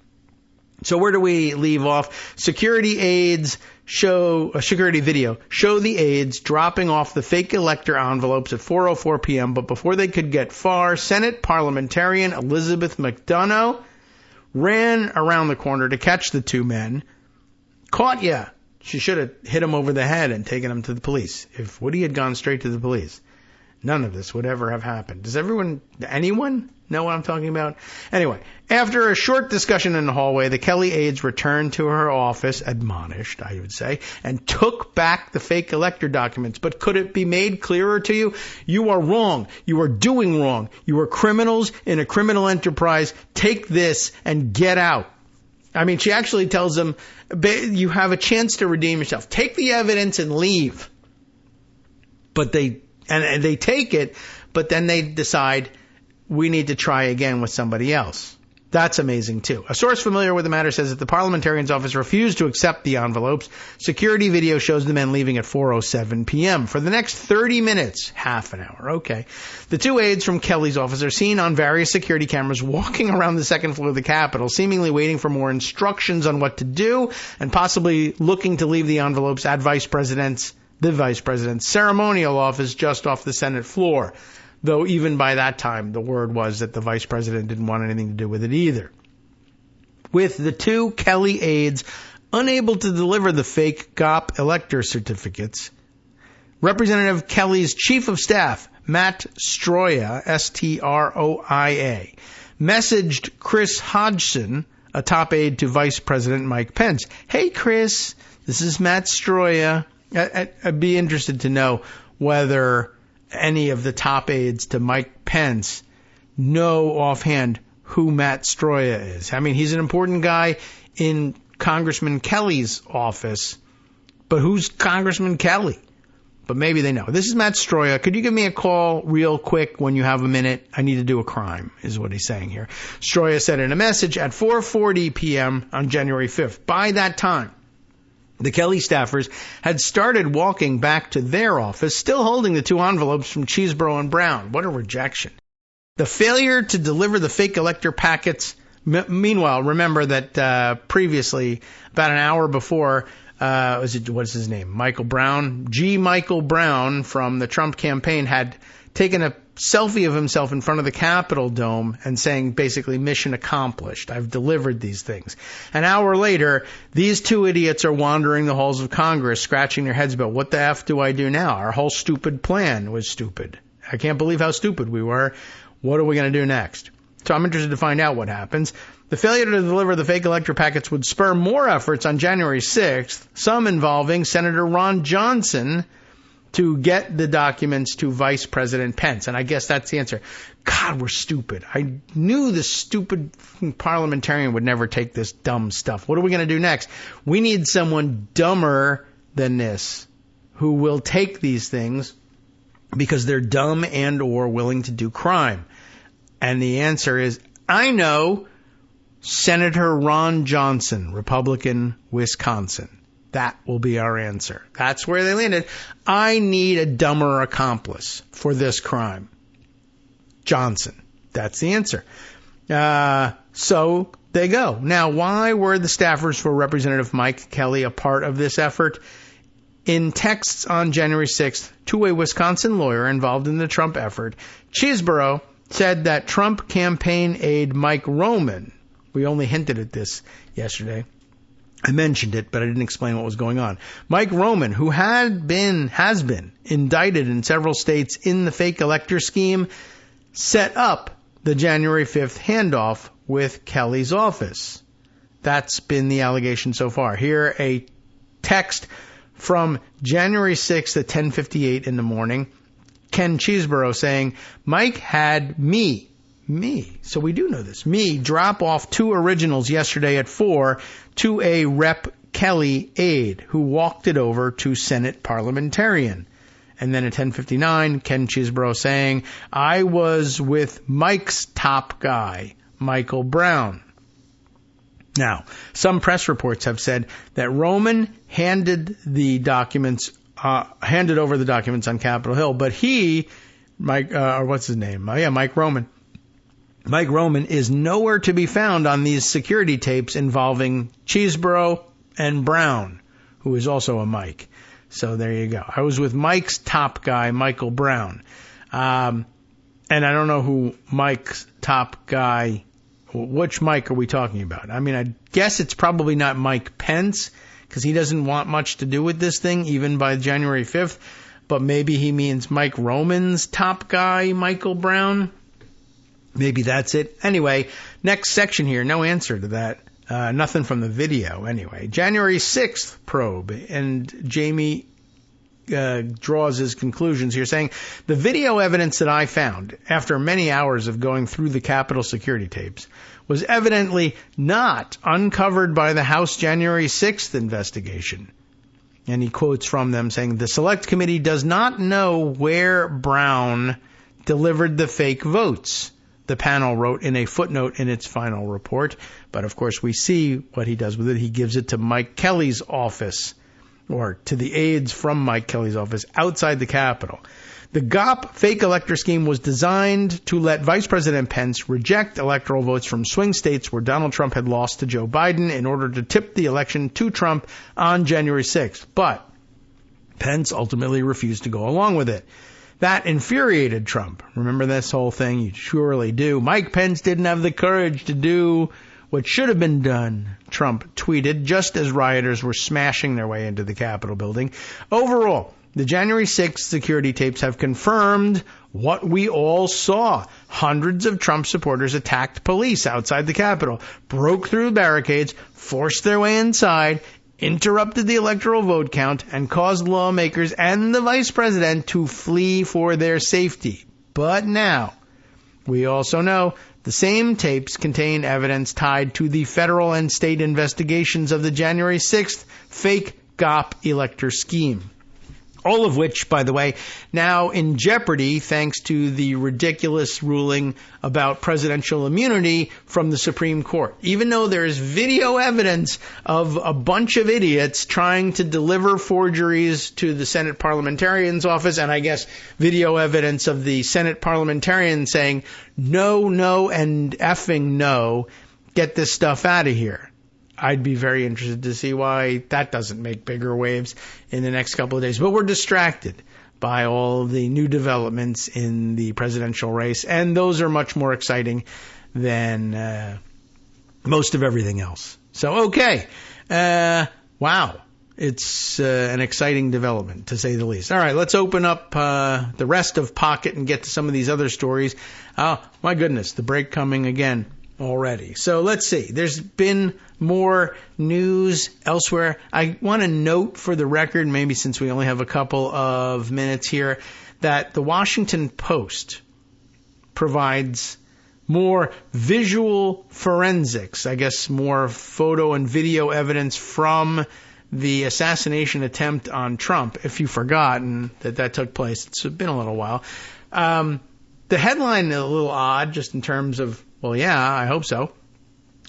So where do we leave off? Security aides show the aides dropping off the fake elector envelopes at 4:04 p.m., but before they could get far, Senate parliamentarian Elizabeth McDonough ran around the corner to catch the two men. Caught ya. She should have hit him over the head and taken him to the police. If Woody had gone straight to the police, None of this would ever have happened. Does anyone know what I'm talking about? Anyway, after a short discussion in the hallway, the Kelly aides returned to her office, admonished, I would say, and took back the fake elector documents. But could it be made clearer to you? You are wrong. You are doing wrong. You are criminals in a criminal enterprise. Take this and get out. I mean, she actually tells them, you have a chance to redeem yourself. Take the evidence and leave. But they take it, but then they decide we need to try again with somebody else. That's amazing, too. A source familiar with the matter says that the parliamentarian's office refused to accept the envelopes. Security video shows the men leaving at 4:07 p.m. For the next 30 minutes, half an hour, okay. The two aides from Kelly's office are seen on various security cameras walking around the second floor of the Capitol, seemingly waiting for more instructions on what to do and possibly looking to leave the envelopes at the Vice President's ceremonial office just off the Senate floor. Though even by that time, the word was that the Vice President didn't want anything to do with it either. With the two Kelly aides unable to deliver the fake GOP elector certificates, Representative Kelly's Chief of Staff, Matt Stroia, S-T-R-O-I-A, messaged Chris Hodgson, a top aide to Vice President Mike Pence. Hey, Chris, this is Matt Stroia. I'd be interested to know whether any of the top aides to Mike Pence know offhand who Matt Stroia is. I mean, he's an important guy in Congressman Kelly's office, but who's Congressman Kelly? But maybe they know. This is Matt Stroia. Could you give me a call real quick when you have a minute? I need to do a crime, is what he's saying here. Stroia said in a message at 4:40 p.m. on January 5th. By that time, the Kelly staffers had started walking back to their office, still holding the two envelopes from Cheeseborough and Brown. What a rejection. The failure to deliver the fake elector packets. Meanwhile, remember that previously, about an hour before, what's his name? Michael Brown from the Trump campaign had taken a selfie of himself in front of the Capitol dome and saying basically mission accomplished. I've delivered these things. An hour later, these two idiots are wandering the halls of Congress, scratching their heads about what the F do I do now? Our whole stupid plan was stupid. I can't believe how stupid we were. What are we going to do next? So I'm interested to find out what happens. The failure to deliver the fake elector packets would spur more efforts on January 6th, some involving Senator Ron Johnson, to get the documents to Vice President Pence. And I guess that's the answer. God, we're stupid. I knew the stupid parliamentarian would never take this dumb stuff. What are we going to do next? We need someone dumber than this who will take these things because they're dumb and or willing to do crime. And the answer is, I know, Senator Ron Johnson, Republican, Wisconsin. That will be our answer. That's where they landed. I need a dumber accomplice for this crime. Johnson. That's the answer. So they go. Now, why were the staffers for Representative Mike Kelly a part of this effort? In texts on January 6th to a Wisconsin lawyer involved in the Trump effort, Cheeseborough said that Trump campaign aide Mike Roman, we only hinted at this yesterday, I mentioned it, but I didn't explain what was going on. Mike Roman, who has been indicted in several states in the fake elector scheme, set up the January 5th handoff with Kelly's office. That's been the allegation so far. Here, a text from January 6th at 10:58 in the morning. Ken Cheeseborough saying, Mike had me, so we do know this, drop off two originals yesterday at 4 to a Rep. Kelly aide who walked it over to Senate parliamentarian. And then at 10:59, Ken Cheeseborough saying, I was with Mike's top guy, Michael Brown. Now, some press reports have said that Roman handed over the documents on Capitol Hill, but Mike Roman. Mike Roman is nowhere to be found on these security tapes involving Cheeseborough and Brown, who is also a Mike. So there you go. I was with Mike's top guy, Michael Brown. And I don't know who Mike's top guy, which Mike are we talking about? I mean, I guess it's probably not Mike Pence, because he doesn't want much to do with this thing, even by January 5th. but maybe he means Mike Roman's top guy, Michael Brown. Maybe that's it. Anyway, next section here, no answer to that. Nothing from the video, anyway. January 6th probe, and Jamie draws his conclusions here, saying, the video evidence that I found after many hours of going through the Capitol security tapes was evidently not uncovered by the House January 6th investigation. And he quotes from them saying, the Select Committee does not know where Brown delivered the fake votes, the panel wrote in a footnote in its final report. But of course, we see what he does with it. He gives it to Mike Kelly's office, or to the aides from Mike Kelly's office outside the Capitol. The GOP fake elector scheme was designed to let Vice President Pence reject electoral votes from swing states where Donald Trump had lost to Joe Biden in order to tip the election to Trump on January 6th. But Pence ultimately refused to go along with it. That infuriated Trump. Remember this whole thing? You surely do. Mike Pence didn't have the courage to do what should have been done, Trump tweeted, just as rioters were smashing their way into the Capitol building. Overall, the January 6th security tapes have confirmed what we all saw. Hundreds of Trump supporters attacked police outside the Capitol, broke through barricades, forced their way inside, interrupted the electoral vote count, and caused lawmakers and the vice president to flee for their safety. But now, we also know the same tapes contain evidence tied to the federal and state investigations of the January 6th fake GOP elector scheme. All of which, by the way, now in jeopardy thanks to the ridiculous ruling about presidential immunity from the Supreme Court. Even though there is video evidence of a bunch of idiots trying to deliver forgeries to the Senate parliamentarian's office, and I guess video evidence of the Senate parliamentarian saying, no, no, and effing no, get this stuff out of here. I'd be very interested to see why that doesn't make bigger waves in the next couple of days. But we're distracted by all the new developments in the presidential race, and those are much more exciting than most of everything else. So, okay. Wow. It's an exciting development, to say the least. All right, let's open up the rest of Pocket and get to some of these other stories. Oh, my goodness, the break coming again already. So let's see. There's been more news elsewhere. I want to note for the record, maybe since we only have a couple of minutes here, that the Washington Post provides more visual forensics, I guess more photo and video evidence from the assassination attempt on Trump, if you've forgotten that took place. It's been a little while. The headline is a little odd just in terms of, well, yeah, I hope so.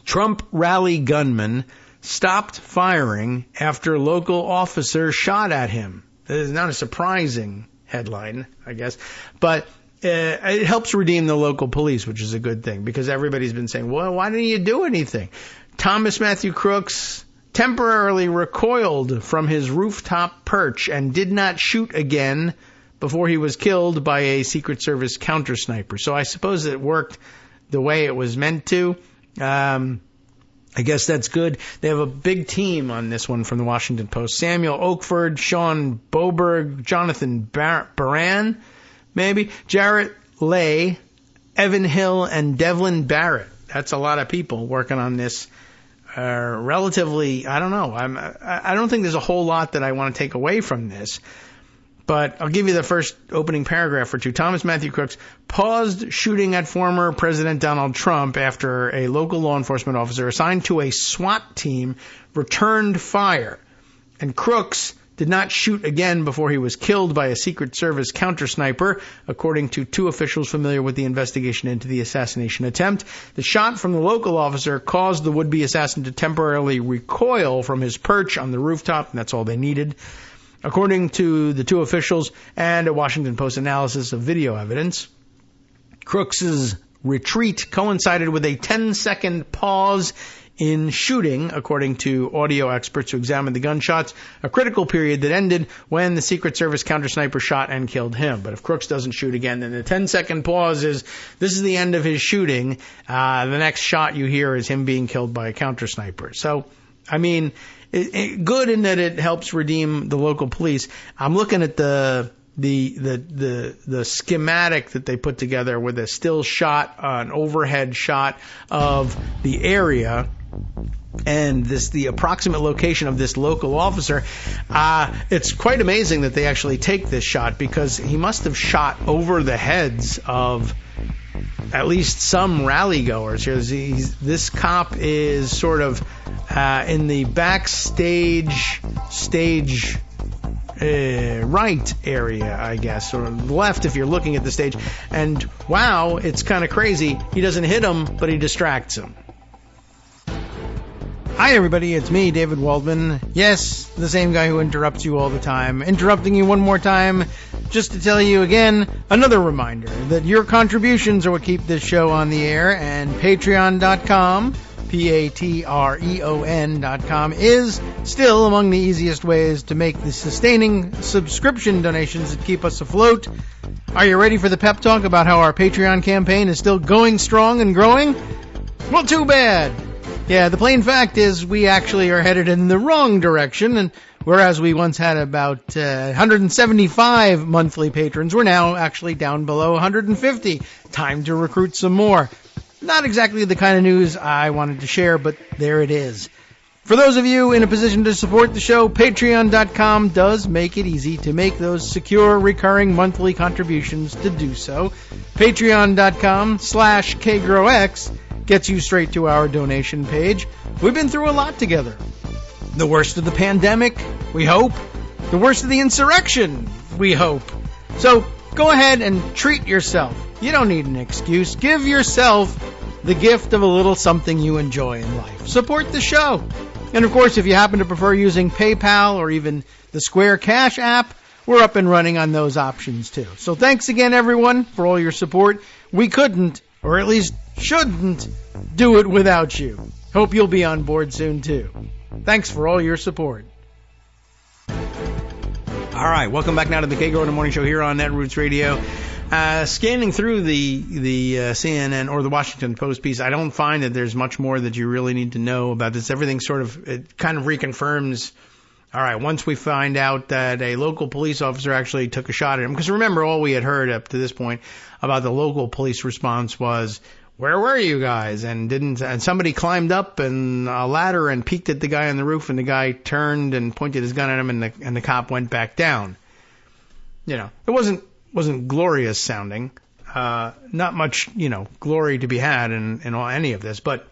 Trump rally gunman stopped firing after local officer shot at him. That is not a surprising headline, I guess. But it helps redeem the local police, which is a good thing, because everybody's been saying, well, why didn't you do anything? Thomas Matthew Crooks temporarily recoiled from his rooftop perch and did not shoot again before he was killed by a Secret Service counter sniper. So I suppose it worked the way it was meant to. I guess that's good. They have a big team on this one from the Washington Post. Samuel Oakford, Sean Boberg, Jonathan Baran, maybe, Jarrett Lay, Evan Hill, and Devlin Barrett. That's a lot of people working on this. Relatively, I don't know. I don't think there's a whole lot that I want to take away from this. But I'll give you the first opening paragraph or two. Thomas Matthew Crooks paused shooting at former President Donald Trump after a local law enforcement officer assigned to a SWAT team returned fire. And Crooks did not shoot again before he was killed by a Secret Service counter sniper, according to two officials familiar with the investigation into the assassination attempt. The shot from the local officer caused the would-be assassin to temporarily recoil from his perch on the rooftop, and that's all they needed. According to the two officials and a Washington Post analysis of video evidence, Crooks's retreat coincided with a 10-second pause in shooting, according to audio experts who examined the gunshots, a critical period that ended when the Secret Service counter-sniper shot and killed him. But if Crooks doesn't shoot again, then the 10-second pause is, this is the end of his shooting. The next shot you hear is him being killed by a counter-sniper. So, I mean, good in that it helps redeem the local police. I'm looking at the the schematic that they put together with a still shot, an overhead shot of the area, and the approximate location of this local officer. It's quite amazing that they actually take this shot, because he must have shot over the heads of at least some rally goers. This cop is sort of in the backstage stage right area, I guess, or left if you're looking at the stage. And wow, it's kind of crazy. He doesn't hit him, but he distracts him. Hi everybody, it's me, David Waldman. Yes, the same guy who interrupts you all the time. Interrupting you one more time, just to tell you again, another reminder that your contributions are what keep this show on the air, and Patreon.com, Patreon.com, is still among the easiest ways to make the sustaining subscription donations that keep us afloat. Are you ready for the pep talk about how our Patreon campaign is still going strong and growing? Well, too bad. Yeah, the plain fact is we actually are headed in the wrong direction, and whereas we once had about 175 monthly patrons, we're now actually down below 150. Time to recruit some more. Not exactly the kind of news I wanted to share, but there it is. For those of you in a position to support the show, Patreon.com does make it easy to make those secure, recurring monthly contributions to do so. Patreon.com/KagroX gets you straight to our donation page. We've been through a lot together. The worst of the pandemic, we hope. The worst of the insurrection, we hope. So go ahead and treat yourself. You don't need an excuse. Give yourself the gift of a little something you enjoy in life. Support the show. And of course, if you happen to prefer using PayPal or even the Square Cash app, we're up and running on those options too. So thanks again, everyone, for all your support. We couldn't, or at least shouldn't, do it without you. Hope you'll be on board soon too. Thanks for all your support. All right, welcome back now to the Kagro in the Morning Show here on Netroots Radio. Scanning through the CNN or the Washington Post piece, I don't find that there's much more that you really need to know about this. Everything it kind of reconfirms. All right, once we find out that a local police officer actually took a shot at him, because remember, all we had heard up to this point about the local police response was, where were you guys? And somebody climbed up and a ladder and peeked at the guy on the roof, and the guy turned and pointed his gun at him, and the cop went back down. You know, it wasn't glorious sounding. Not much, glory to be had in any of this, but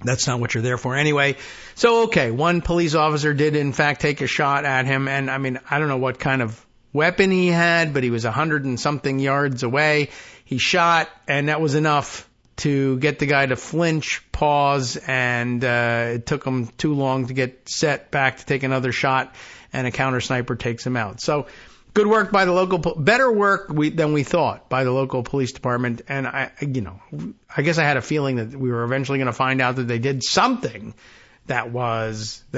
that's not what you're there for anyway. So, okay, one police officer did in fact take a shot at him, and I mean, I don't know what kind of weapon he had, but he was 100 and something yards away. He shot, and that was enough to get the guy to flinch, pause, and it took him too long to get set back to take another shot, and a counter sniper takes him out. So good work by the better work than we thought by the local police department. And I guess I had a feeling that we were eventually going to find out that they did something that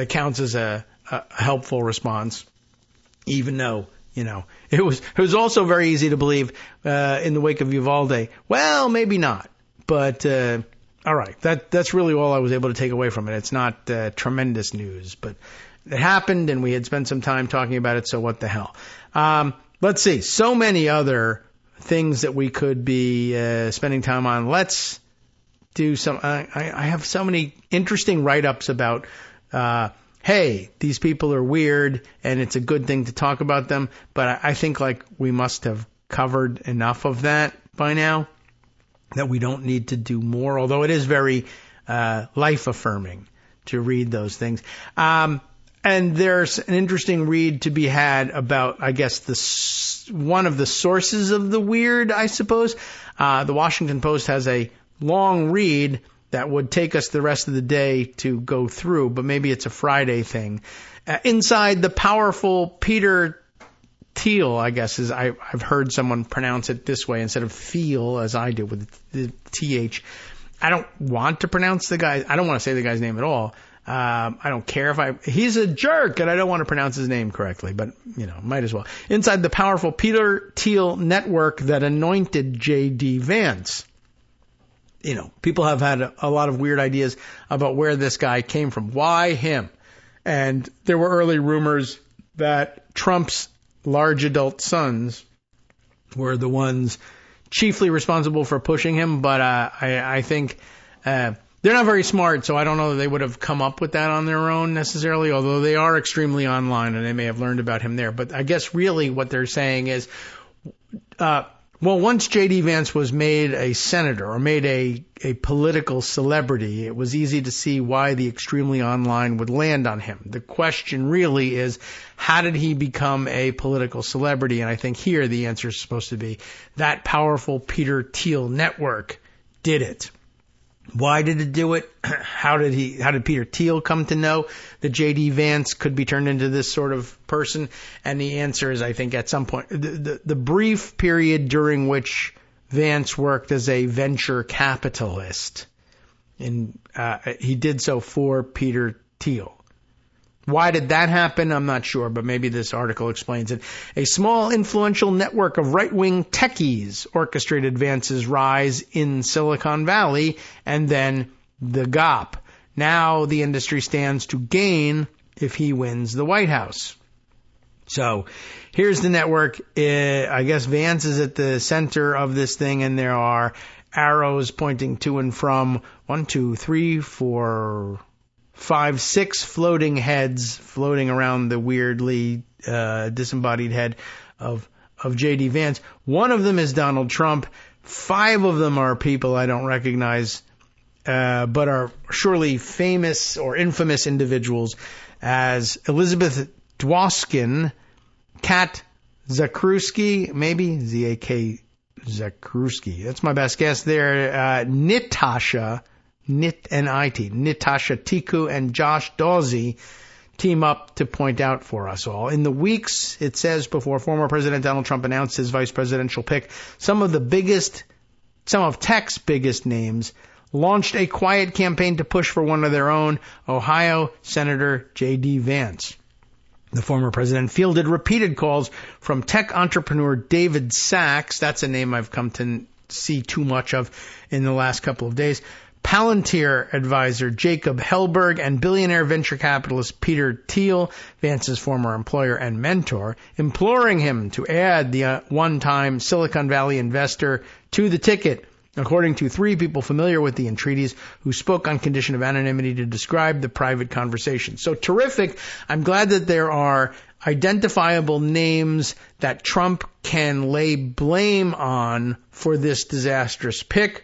counts as a helpful response, even though, it was also very easy to believe in the wake of Uvalde. Well, maybe not. But, all right, that's really all I was able to take away from it. It's not tremendous news, but it happened, and we had spent some time talking about it, so what the hell. Let's see, so many other things that we could be spending time on. Let's do some, I have so many interesting write-ups about, hey, these people are weird, and it's a good thing to talk about them, but I think we must have covered enough of that by now, that we don't need to do more, although it is very life-affirming to read those things. And there's an interesting read to be had about, I guess, one of the sources of the weird, I suppose. The Washington Post has a long read that would take us the rest of the day to go through, but maybe it's a Friday thing. Inside the powerful Peter Thiel, I guess, I've heard someone pronounce it this way instead of Thiel, as I do with the TH. I don't want to pronounce the guy. I don't want to say the guy's name at all. I don't care he's a jerk and I don't want to pronounce his name correctly, but, might as well. Inside the powerful Peter Thiel network that anointed J.D. Vance. People have had a lot of weird ideas about where this guy came from. Why him? And there were early rumors that Trump's large adult sons were the ones chiefly responsible for pushing him, but I think they're not very smart, so I don't know that they would have come up with that on their own necessarily, although they are extremely online and they may have learned about him there. But I guess really what they're saying is, once J.D. Vance was made a senator or made a political celebrity, it was easy to see why the extremely online would land on him. The question really is, how did he become a political celebrity? And I think here the answer is supposed to be that powerful Peter Thiel network did it. Why did it do it? How did Peter Thiel come to know that J.D. Vance could be turned into this sort of person? And the answer is, I think, at some point, the brief period during which Vance worked as a venture capitalist, and he did so for Peter Thiel. Why did that happen? I'm not sure, but maybe this article explains it. A small, influential network of right-wing techies orchestrated Vance's rise in Silicon Valley and then the GOP. Now the industry stands to gain if he wins the White House. So here's the network. I guess Vance is at the center of this thing, and there are arrows pointing to and from 1, 2, 3, 4... 5, 6 floating heads floating around the weirdly disembodied head of J.D. Vance. One of them is Donald Trump. 5 of them are people I don't recognize, but are surely famous or infamous individuals, as Elizabeth Dworkin, Kat Zakrzewski, maybe Z-A-K Zakrzewski. That's my best guess there. Natasha Tiku and Josh Dawsey team up to point out for us all. In the weeks, it says, before former President Donald Trump announced his vice presidential pick, some of tech's biggest names launched a quiet campaign to push for one of their own, Ohio Senator J.D. Vance. The former president fielded repeated calls from tech entrepreneur David Sachs, that's a name I've come to see too much of in the last couple of days, Palantir advisor Jacob Hellberg, and billionaire venture capitalist Peter Thiel, Vance's former employer and mentor, imploring him to add the one-time Silicon Valley investor to the ticket, according to 3 people familiar with the entreaties who spoke on condition of anonymity to describe the private conversation. So terrific. I'm glad that there are identifiable names that Trump can lay blame on for this disastrous pick.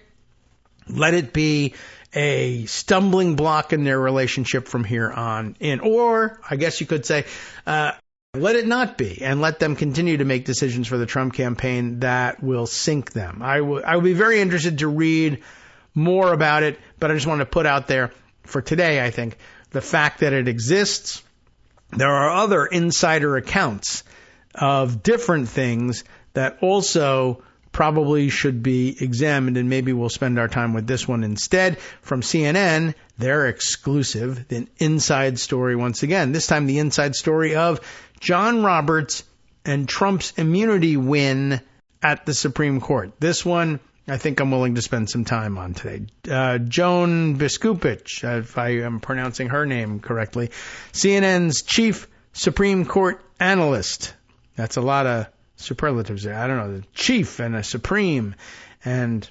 Let it be a stumbling block in their relationship from here on in. Or, I guess you could say, let it not be, and let them continue to make decisions for the Trump campaign that will sink them. I would be very interested to read more about it, but I just want to put out there for today, I think, the fact that it exists. There are other insider accounts of different things that also probably should be examined, and maybe we'll spend our time with this one instead. From CNN, their exclusive, the inside story once again. This time the inside story of John Roberts and Trump's immunity win at the Supreme Court. This one, I think I'm willing to spend some time on today. Joan Biskupich, if I am pronouncing her name correctly, CNN's chief Supreme Court analyst. That's a lot of superlatives there. I don't know, the chief and a supreme. And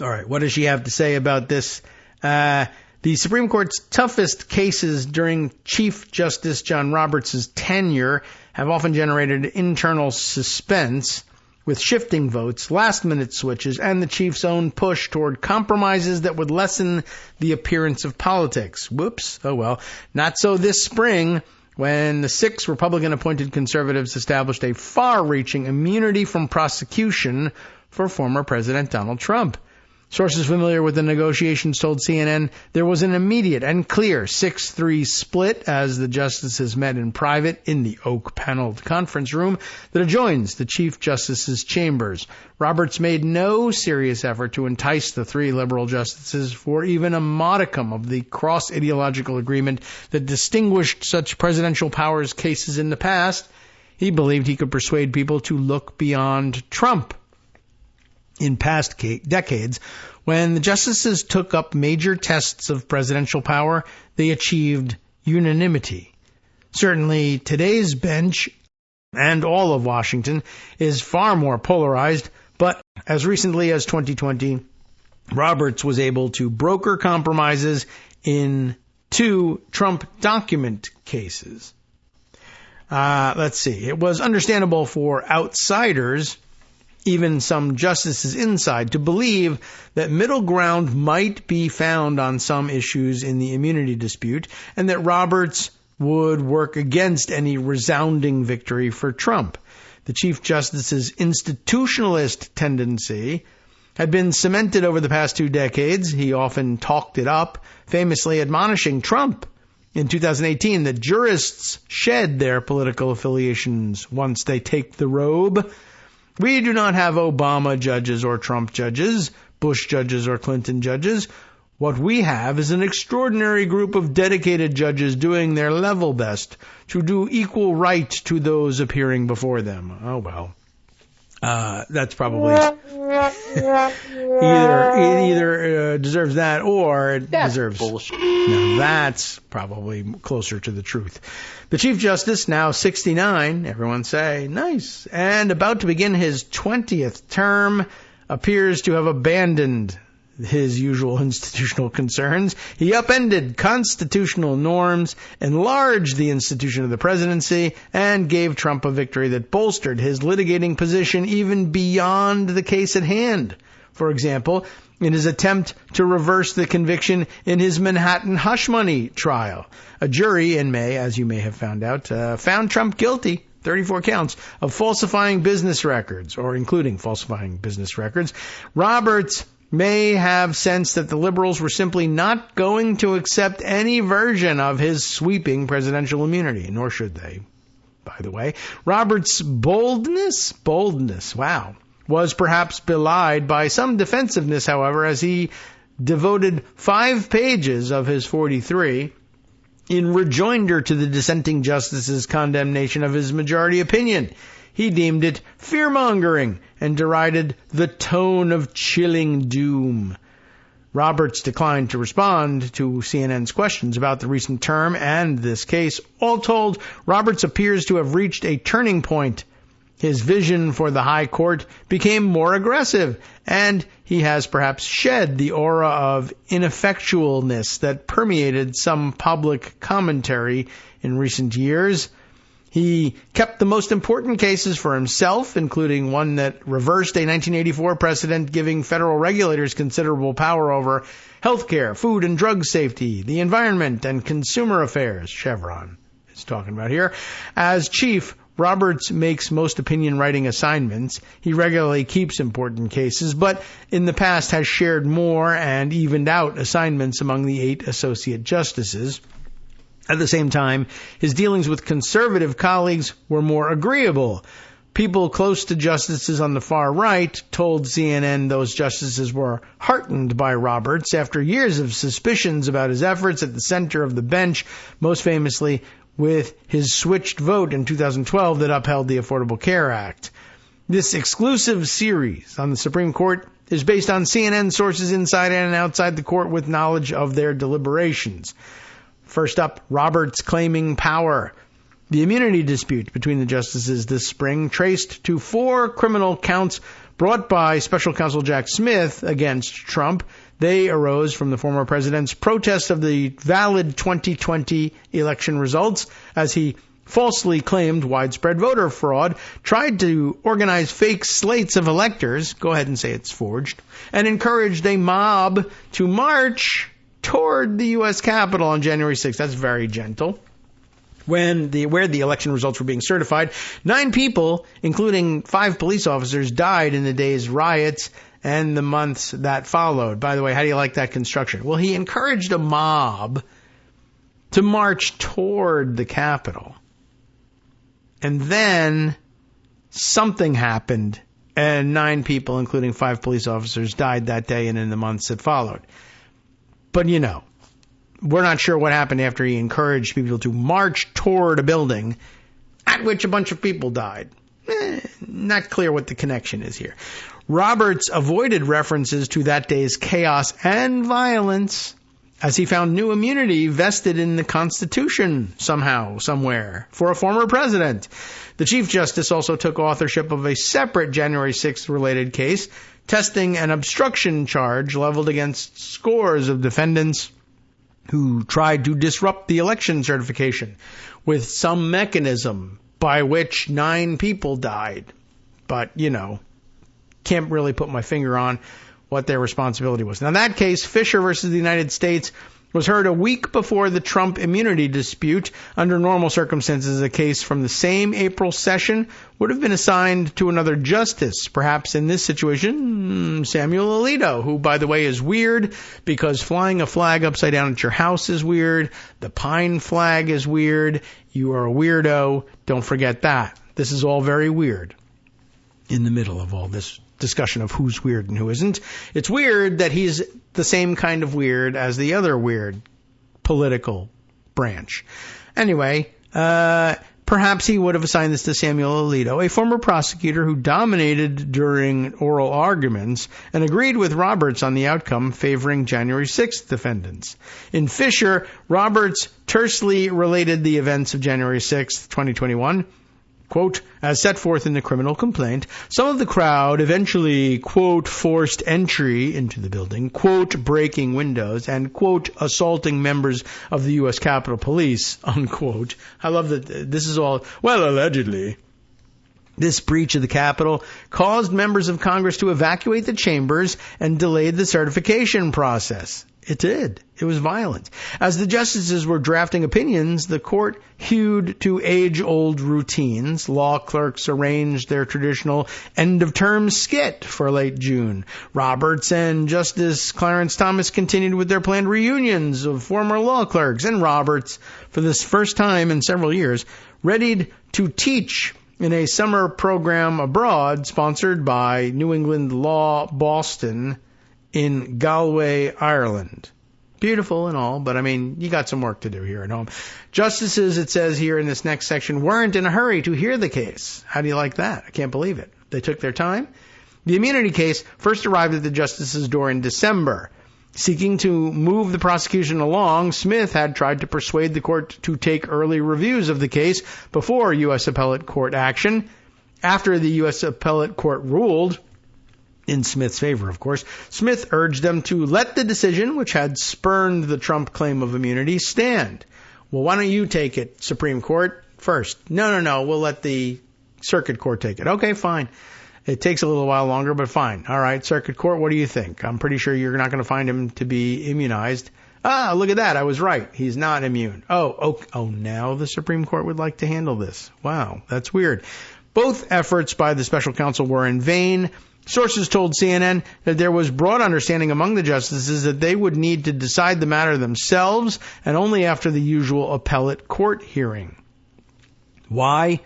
all right, what does she have to say about this? The Supreme Court's toughest cases during Chief Justice John Roberts' tenure have often generated internal suspense, with shifting votes, last-minute switches, and the chief's own push toward compromises that would lessen the appearance of politics. Whoops. Oh well. Not so this spring, when the 6 Republican-appointed conservatives established a far-reaching immunity from prosecution for former President Donald Trump. Sources familiar with the negotiations told CNN there was an immediate and clear 6-3 split as the justices met in private in the oak-paneled conference room that adjoins the Chief Justice's chambers. Roberts made no serious effort to entice the 3 liberal justices for even a modicum of the cross-ideological agreement that distinguished such presidential powers cases in the past. He believed he could persuade people to look beyond Trump. In past decades, when the justices took up major tests of presidential power, they achieved unanimity. Certainly, today's bench and all of Washington is far more polarized, but as recently as 2020, Roberts was able to broker compromises in 2 Trump document cases. Let's see. It was understandable for outsiders, even some justices inside, to believe that middle ground might be found on some issues in the immunity dispute, and that Roberts would work against any resounding victory for Trump. The Chief Justice's institutionalist tendency had been cemented over the past 2 decades. He often talked it up, famously admonishing Trump in 2018 that jurists shed their political affiliations once they take the robe. We do not have Obama judges or Trump judges, Bush judges or Clinton judges. What we have is an extraordinary group of dedicated judges doing their level best to do equal right to those appearing before them. Oh, well. That's probably either deserves that or it deserves bullshit. Now that's probably closer to the truth. The Chief Justice, now 69, everyone say, nice, and about to begin his 20th term, appears to have abandoned his usual institutional concerns. He upended constitutional norms, enlarged the institution of the presidency, and gave Trump a victory that bolstered his litigating position even beyond the case at hand. For example, in his attempt to reverse the conviction in his Manhattan hush money trial, a jury in May, as you may have found out, found Trump guilty, 34 counts, of falsifying business records, or including falsifying business records. Roberts may have sensed that the liberals were simply not going to accept any version of his sweeping presidential immunity, nor should they, by the way. Roberts' boldness, wow, was perhaps belied by some defensiveness, however, as he devoted 5 pages of his 43 in rejoinder to the dissenting justice's condemnation of his majority opinion. He deemed it fear-mongering and derided the tone of chilling doom. Roberts declined to respond to CNN's questions about the recent term and this case. All told, Roberts appears to have reached a turning point. His vision for the high court became more aggressive, and he has perhaps shed the aura of ineffectualness that permeated some public commentary in recent years. He kept the most important cases for himself, including one that reversed a 1984 precedent giving federal regulators considerable power over healthcare, food and drug safety, the environment, and consumer affairs. Chevron is talking about here. As chief, Roberts makes most opinion writing assignments. He regularly keeps important cases, but in the past has shared more and evened out assignments among the 8 associate justices. At the same time, his dealings with conservative colleagues were more agreeable. People close to justices on the far right told CNN those justices were heartened by Roberts after years of suspicions about his efforts at the center of the bench, most famously with his switched vote in 2012 that upheld the Affordable Care Act. This exclusive series on the Supreme Court is based on CNN sources inside and outside the court with knowledge of their deliberations. First up, Roberts claiming power. The immunity dispute between the justices this spring traced to 4 criminal counts brought by Special Counsel Jack Smith against Trump. They arose from the former president's protest of the valid 2020 election results as he falsely claimed widespread voter fraud, tried to organize fake slates of electors, go ahead and say it's forged, and encouraged a mob to march toward the U.S. Capitol on January 6th. That's very gentle. Where the election results were being certified, 9 people, including 5 police officers, died in the day's riots and the months that followed. By the way, how do you like that construction? Well, he encouraged a mob to march toward the Capitol. And then something happened, and 9 people, including 5 police officers, died that day and in the months that followed. But, we're not sure what happened after he encouraged people to march toward a building at which a bunch of people died. Not clear what the connection is here. Roberts avoided references to that day's chaos and violence as he found new immunity vested in the Constitution somehow, somewhere, for a former president. The Chief Justice also took authorship of a separate January 6th related case, testing an obstruction charge leveled against scores of defendants who tried to disrupt the election certification with some mechanism by which 9 people died. But, can't really put my finger on what their responsibility was. Now, that case, Fisher versus the United States, was heard a week before the Trump immunity dispute. Under normal circumstances, a case from the same April session would have been assigned to another justice. Perhaps in this situation, Samuel Alito, who, by the way, is weird because flying a flag upside down at your house is weird. The pine flag is weird. You are a weirdo. Don't forget that. This is all very weird in the middle of all this discussion of who's weird and who isn't. It's weird that he's the same kind of weird as the other weird political branch. Anyway, perhaps he would have assigned this to Samuel Alito, a former prosecutor who dominated during oral arguments and agreed with Roberts on the outcome favoring January 6th defendants. In Fisher, Roberts tersely related the events of January 6th, 2021. Quote, as set forth in the criminal complaint, some of the crowd eventually, quote, forced entry into the building, quote, breaking windows, and, quote, assaulting members of the U.S. Capitol Police, unquote. I love that this is all, well, allegedly. This breach of the Capitol caused members of Congress to evacuate the chambers and delayed the certification process. It did. It was violent. As the justices were drafting opinions, the court hewed to age-old routines. Law clerks arranged their traditional end-of-term skit for late June. Roberts and Justice Clarence Thomas continued with their planned reunions of former law clerks. And Roberts, for the first time in several years, readied to teach in a summer program abroad sponsored by New England Law Boston in Galway, Ireland. Beautiful and all, but you got some work to do here at home. Justices, it says here in this next section, weren't in a hurry to hear the case. How do you like that? I can't believe it. They took their time. The immunity case first arrived at the justices' door in December. Seeking to move the prosecution along, Smith had tried to persuade the court to take early reviews of the case before U.S. Appellate Court action. After the U.S. Appellate Court ruled, in Smith's favor, of course, Smith urged them to let the decision, which had spurned the Trump claim of immunity, stand. Well, why don't you take it, Supreme Court, first? No, we'll let the Circuit Court take it. Okay, fine. It takes a little while longer, but fine. All right, Circuit Court, what do you think? I'm pretty sure you're not going to find him to be immunized. Ah, look at that. I was right. He's not immune. Oh, now the Supreme Court would like to handle this. Wow, that's weird. Both efforts by the special counsel were in vain. Sources told CNN that there was broad understanding among the justices that they would need to decide the matter themselves and only after the usual appellate court hearing. Why?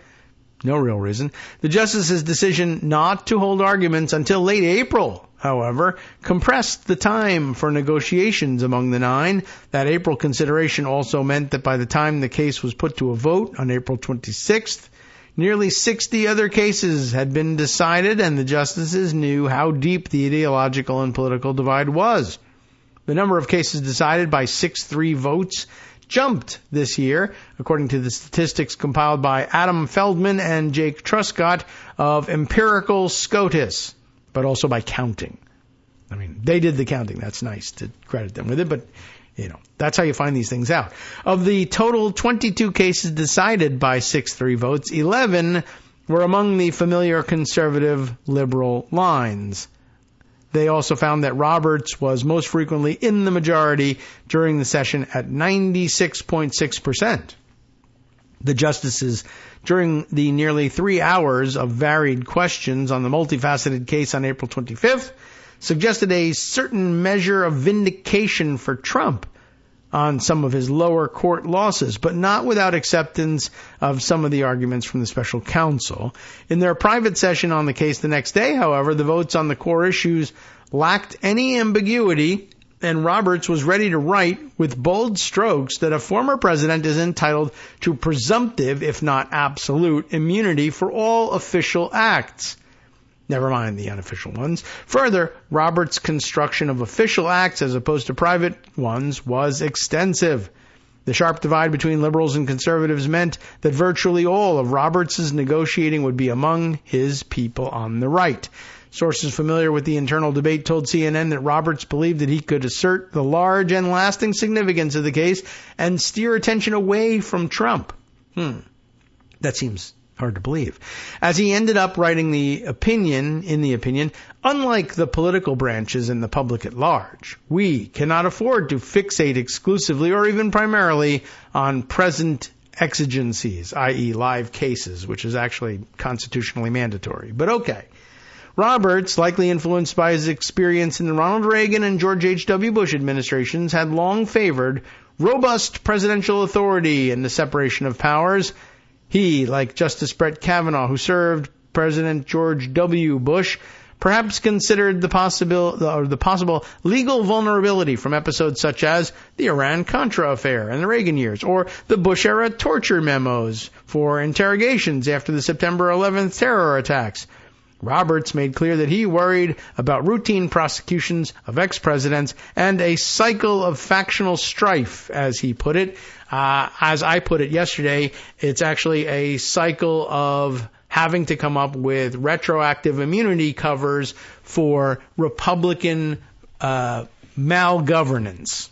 No real reason. The justices' decision not to hold arguments until late April, however, compressed the time for negotiations among the 9. That April consideration also meant that by the time the case was put to a vote on April 26th, nearly 60 other cases had been decided, and the justices knew how deep the ideological and political divide was. The number of cases decided by 6-3 votes jumped this year, according to the statistics compiled by Adam Feldman and Jake Truscott of Empirical SCOTUS, but also by counting. They did the counting. That's nice to credit them with it, but that's how you find these things out. Of the total 22 cases decided by 6-3 votes, 11 were among the familiar conservative liberal lines. They also found that Roberts was most frequently in the majority during the session at 96.6%. The justices, during the nearly 3 hours of varied questions on the multifaceted case on April 25th, suggested a certain measure of vindication for Trump on some of his lower court losses, but not without acceptance of some of the arguments from the special counsel. In their private session on the case the next day, however, the votes on the core issues lacked any ambiguity, and Roberts was ready to write with bold strokes that a former president is entitled to presumptive, if not absolute, immunity for all official acts. Never mind the unofficial ones. Further, Roberts' construction of official acts as opposed to private ones was extensive. The sharp divide between liberals and conservatives meant that virtually all of Roberts' negotiating would be among his people on the right. Sources familiar with the internal debate told CNN that Roberts believed that he could assert the large and lasting significance of the case and steer attention away from Trump. That seems hard to believe. As he ended up writing in the opinion, unlike the political branches and the public at large, we cannot afford to fixate exclusively or even primarily on present exigencies, i.e. live cases, which is actually constitutionally mandatory. But okay. Roberts, likely influenced by his experience in the Ronald Reagan and George H.W. Bush administrations, had long favored robust presidential authority and the separation of powers. He, like Justice Brett Kavanaugh, who served President George W. Bush, perhaps considered the possible legal vulnerability from episodes such as the Iran-Contra affair in the Reagan years, or the Bush-era torture memos for interrogations after the September 11th terror attacks. Roberts made clear that he worried about routine prosecutions of ex-presidents and a cycle of factional strife, as he put it. As I put it yesterday, it's actually a cycle of having to come up with retroactive immunity covers for Republican malgovernance.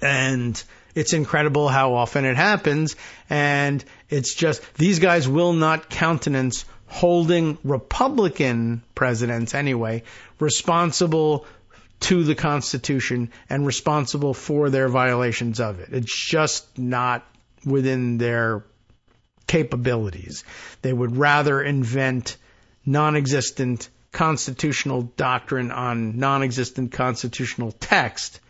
And it's incredible how often it happens. And it's just, these guys will not countenance holding Republican presidents anyway responsible to the Constitution and responsible for their violations of it. It's just not within their capabilities. They would rather invent non-existent constitutional doctrine on non-existent constitutional text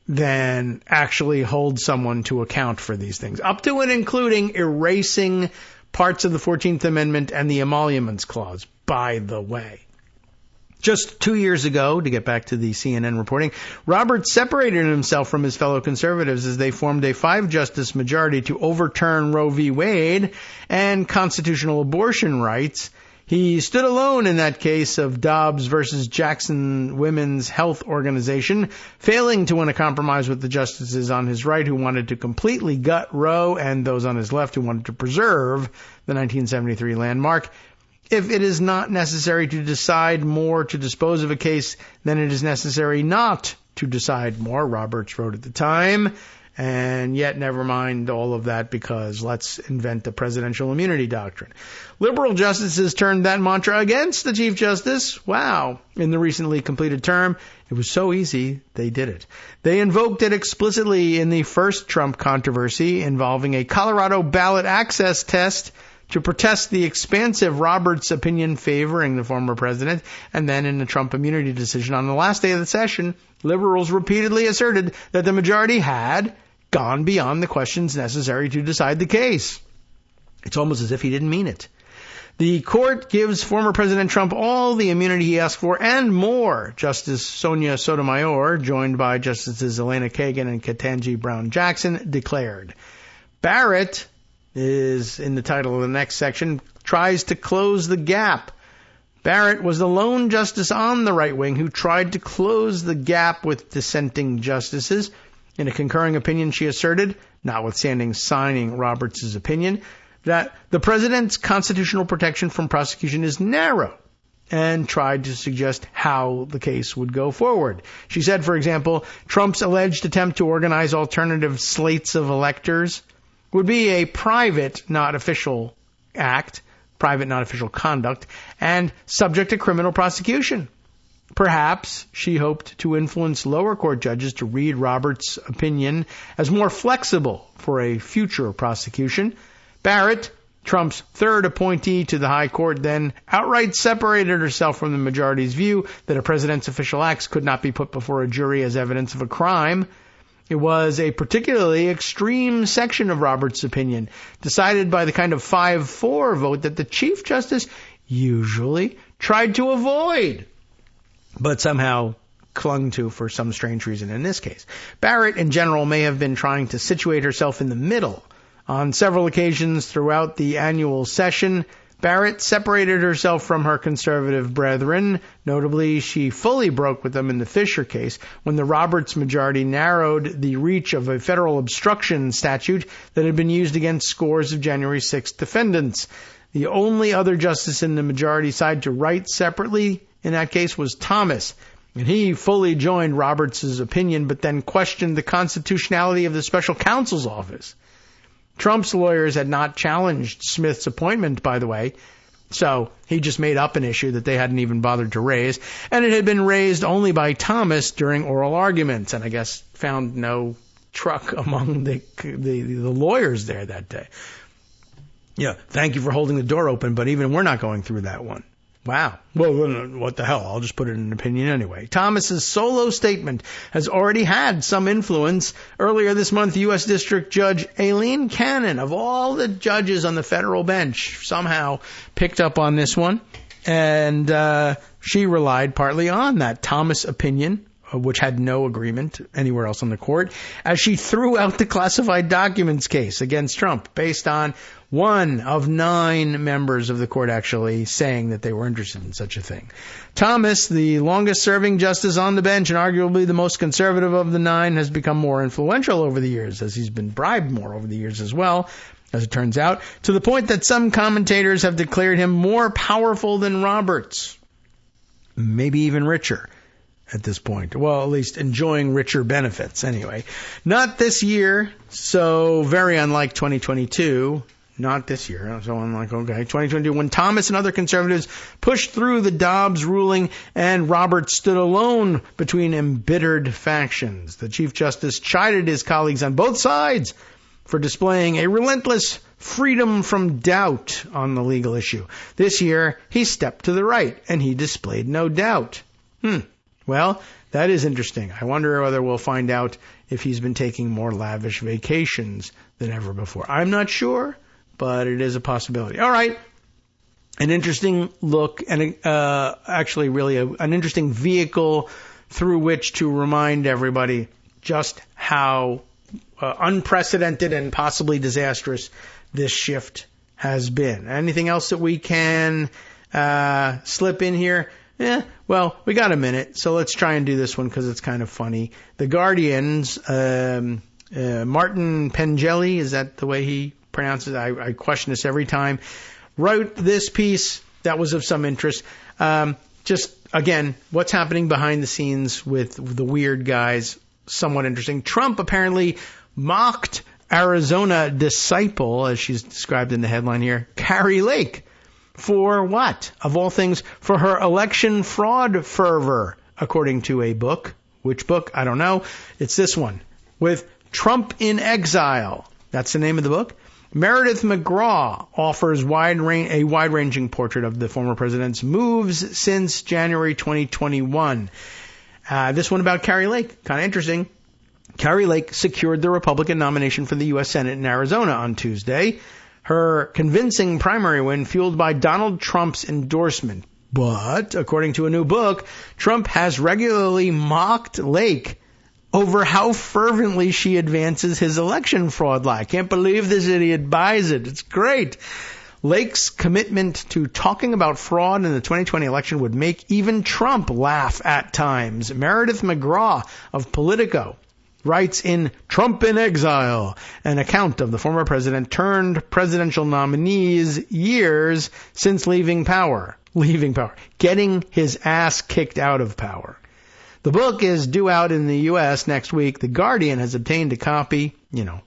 than actually hold someone to account for these things, up to and including erasing parts of the 14th Amendment and the Emoluments Clause, by the way. Just 2 years ago, to get back to the CNN reporting, Roberts separated himself from his fellow conservatives as they formed a 5-justice majority to overturn Roe v. Wade and constitutional abortion rights. He stood alone in that case of Dobbs versus Jackson Women's Health Organization, failing to win a compromise with the justices on his right who wanted to completely gut Roe and those on his left who wanted to preserve the 1973 landmark. If it is not necessary to decide more to dispose of a case, then it is necessary not to decide more, Roberts wrote at the time. And yet, never mind all of that, because let's invent the presidential immunity doctrine. Liberal justices turned that mantra against the Chief Justice. Wow. In the recently completed term, it was so easy, they did it. They invoked it explicitly in the first Trump controversy involving a Colorado ballot access test to protest the expansive Roberts opinion favoring the former president. And then in the Trump immunity decision on the last day of the session, liberals repeatedly asserted that the majority had gone beyond the questions necessary to decide the case. It's almost as if he didn't mean it. The court gives former President Trump all the immunity he asked for and more. Justice Sonia Sotomayor, joined by Justices Elena Kagan and Ketanji Brown Jackson, declared. Barrett is in the title of the next section, tries to close the gap. Barrett was the lone justice on the right wing who tried to close the gap with dissenting justices. In a concurring opinion, she asserted, notwithstanding signing Roberts' opinion, that the president's constitutional protection from prosecution is narrow, and tried to suggest how the case would go forward. She said, for example, Trump's alleged attempt to organize alternative slates of electors would be a private, not official act, private, not official conduct, and subject to criminal prosecution. Perhaps she hoped to influence lower court judges to read Roberts' opinion as more flexible for a future prosecution. Barrett, Trump's third appointee to the high court, then outright separated herself from the majority's view that a president's official acts could not be put before a jury as evidence of a crime. It was a particularly extreme section of Roberts' opinion, decided by the kind of 5-4 vote that the Chief Justice usually tried to avoid, but somehow clung to for some strange reason in this case. Barrett, in general, may have been trying to situate herself in the middle. On several occasions throughout the annual session, Barrett separated herself from her conservative brethren. Notably, she fully broke with them in the Fisher case when the Roberts majority narrowed the reach of a federal obstruction statute that had been used against scores of January 6th defendants. The only other justice in the majority side to write separately in that case was Thomas. And he fully joined Roberts' opinion, but then questioned the constitutionality of the special counsel's office. Trump's lawyers had not challenged Smith's appointment, by the way, so he just made up an issue that they hadn't even bothered to raise, and it had been raised only by Thomas during oral arguments, and I guess found no truck among the lawyers there that day. Yeah, thank you for holding the door open, but even we're not going through that one. Wow. Well, what the hell? I'll just put it in an opinion anyway. Thomas's solo statement has already had some influence. Earlier this month, U.S. District Judge Aileen Cannon, of all the judges on the federal bench, somehow picked up on this one. And she relied partly on that Thomas opinion, which had no agreement anywhere else on the court, as she threw out the classified documents case against Trump based on one of 9 members of the court actually saying that they were interested in such a thing. Thomas, the longest-serving justice on the bench and arguably the most conservative of the 9, has become more influential over the years, as he's been bribed more over the years as well, as it turns out, to the point that some commentators have declared him more powerful than Roberts, maybe even richer at this point. Well, at least enjoying richer benefits anyway. Not this year, so very unlike 2022. Not this year. So I'm like, okay, 2022, when Thomas and other conservatives pushed through the Dobbs ruling and Roberts stood alone between embittered factions. The Chief Justice chided his colleagues on both sides for displaying a relentless freedom from doubt on the legal issue. This year, he stepped to the right, and he displayed no doubt. Well, that is interesting. I wonder whether we'll find out if he's been taking more lavish vacations than ever before. I'm not sure, but it is a possibility. All right. An interesting look and actually really an interesting vehicle through which to remind everybody just how unprecedented and possibly disastrous this shift has been. Anything else that we can slip in here? Well, we got a minute, so let's try and do this one because it's kind of funny. The Guardian's Martin Pengelly, is that the way he pronounces it? I question this every time. Wrote this piece that was of some interest. Just, again, what's happening behind the scenes with the weird guys, somewhat interesting. Trump apparently mocked Arizona disciple, as she's described in the headline here, Kari Lake. For what? Of all things, for her election fraud fervor, according to a book. Which book? I don't know. It's this one, with Trump in Exile. That's the name of the book. Meredith McGraw offers a wide-ranging portrait of the former president's moves since January 2021. This one about Kari Lake, kind of interesting. Kari Lake secured the Republican nomination for the U.S. Senate in Arizona on Tuesday. Her convincing primary win fueled by Donald Trump's endorsement. But, according to a new book, Trump has regularly mocked Lake over how fervently she advances his election fraud lie. Can't believe this idiot buys it. It's great. Lake's commitment to talking about fraud in the 2020 election would make even Trump laugh at times. Meredith McGraw of Politico writes in Trump in Exile, an account of the former president turned presidential nominee's years since leaving power, getting his ass kicked out of power. The book is due out in the U.S. next week. The Guardian has obtained a copy,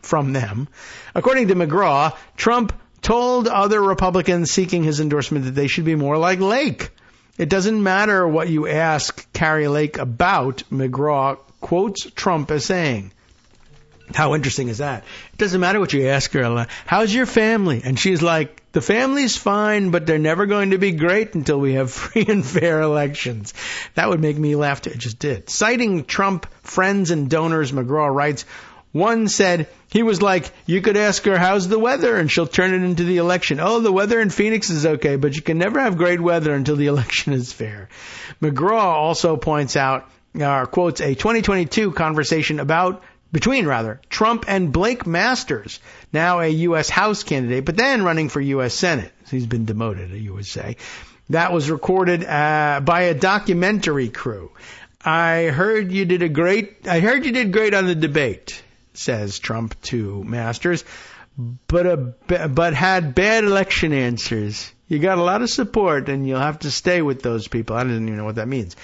from them. According to McGraw, Trump told other Republicans seeking his endorsement that they should be more like Lake. It doesn't matter what you ask Kari Lake about, McGraw quotes Trump as saying. How interesting is that? It doesn't matter what you ask her. How's your family? And she's like, the family's fine, but they're never going to be great until we have free and fair elections. That would make me laugh. It just did. Citing Trump friends and donors, McGraw writes, one said, he was like, you could ask her, how's the weather? And she'll turn it into the election. Oh, the weather in Phoenix is okay, but you can never have great weather until the election is fair. McGraw also points out, quotes a 2022 conversation about between Trump and Blake Masters, now a U.S. House candidate, but then running for U.S. Senate. He's been demoted, you would say. That was recorded by a documentary crew. I heard you did great on the debate, says Trump to Masters, but had bad election answers. You got a lot of support, and you'll have to stay with those people. I don't even know what that means.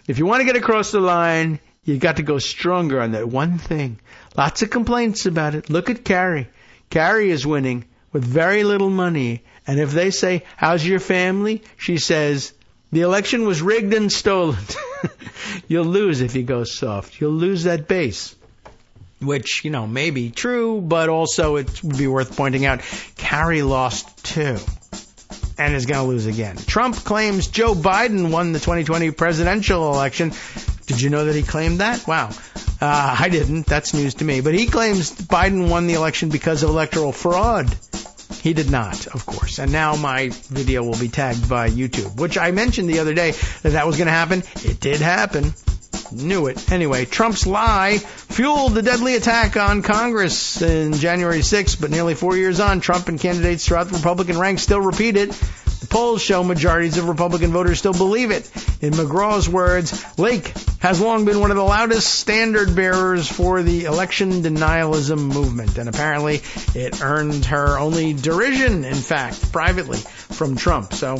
If you want to get across the line, you got to go stronger on that one thing. Lots of complaints about it. Look at Carrie. Carrie is winning with very little money. And if they say, how's your family? She says, the election was rigged and stolen. You'll lose if you go soft. You'll lose that base. Which, may be true, but also it would be worth pointing out, Carrie lost too. And is going to lose again. Trump claims Joe Biden won the 2020 presidential election. Did you know that he claimed that? Wow. I didn't. That's news to me. But he claims Biden won the election because of electoral fraud. He did not, of course. And now my video will be tagged by YouTube, which I mentioned the other day that was going to happen. It did happen. Knew it. Anyway, Trump's lie fueled the deadly attack on Congress in January 6th, but nearly 4 years on, Trump and candidates throughout the Republican ranks still repeat it. The polls show majorities of Republican voters still believe it. In McGraw's words, Lake has long been one of the loudest standard bearers for the election denialism movement, and apparently it earned her only derision, in fact, privately, from Trump. So,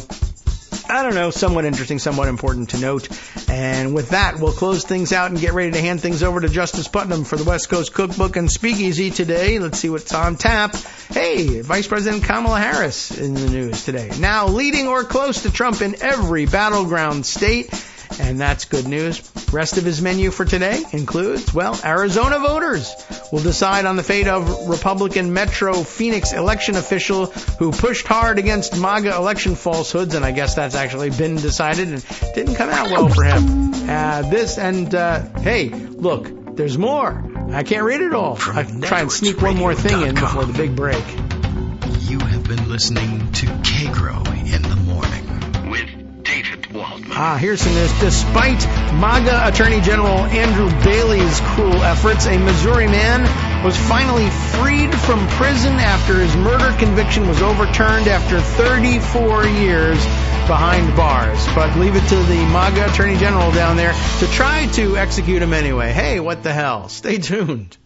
I don't know, somewhat interesting, somewhat important to note. And with that, we'll close things out and get ready to hand things over to Justice Putnam for the West Coast Cookbook and Speakeasy today. Let's see what's on tap. Hey, Vice President Kamala Harris in the news today. Now leading or close to Trump in every battleground state. And that's good news. Rest of his menu for today includes, Arizona voters will decide on the fate of Republican Metro Phoenix election official who pushed hard against MAGA election falsehoods, and I guess that's actually been decided and didn't come out well for him. Hey, look, there's more. I can't read it all. I'll try and sneak one more thing in before the big break. You have been listening to Kagro in the Morning with David Waldman. Here's some news. Despite MAGA Attorney General Andrew Bailey's cruel efforts, a Missouri man was finally freed from prison after his murder conviction was overturned after 34 years behind bars. But leave it to the MAGA Attorney General down there to try to execute him anyway. Hey, what the hell? Stay tuned.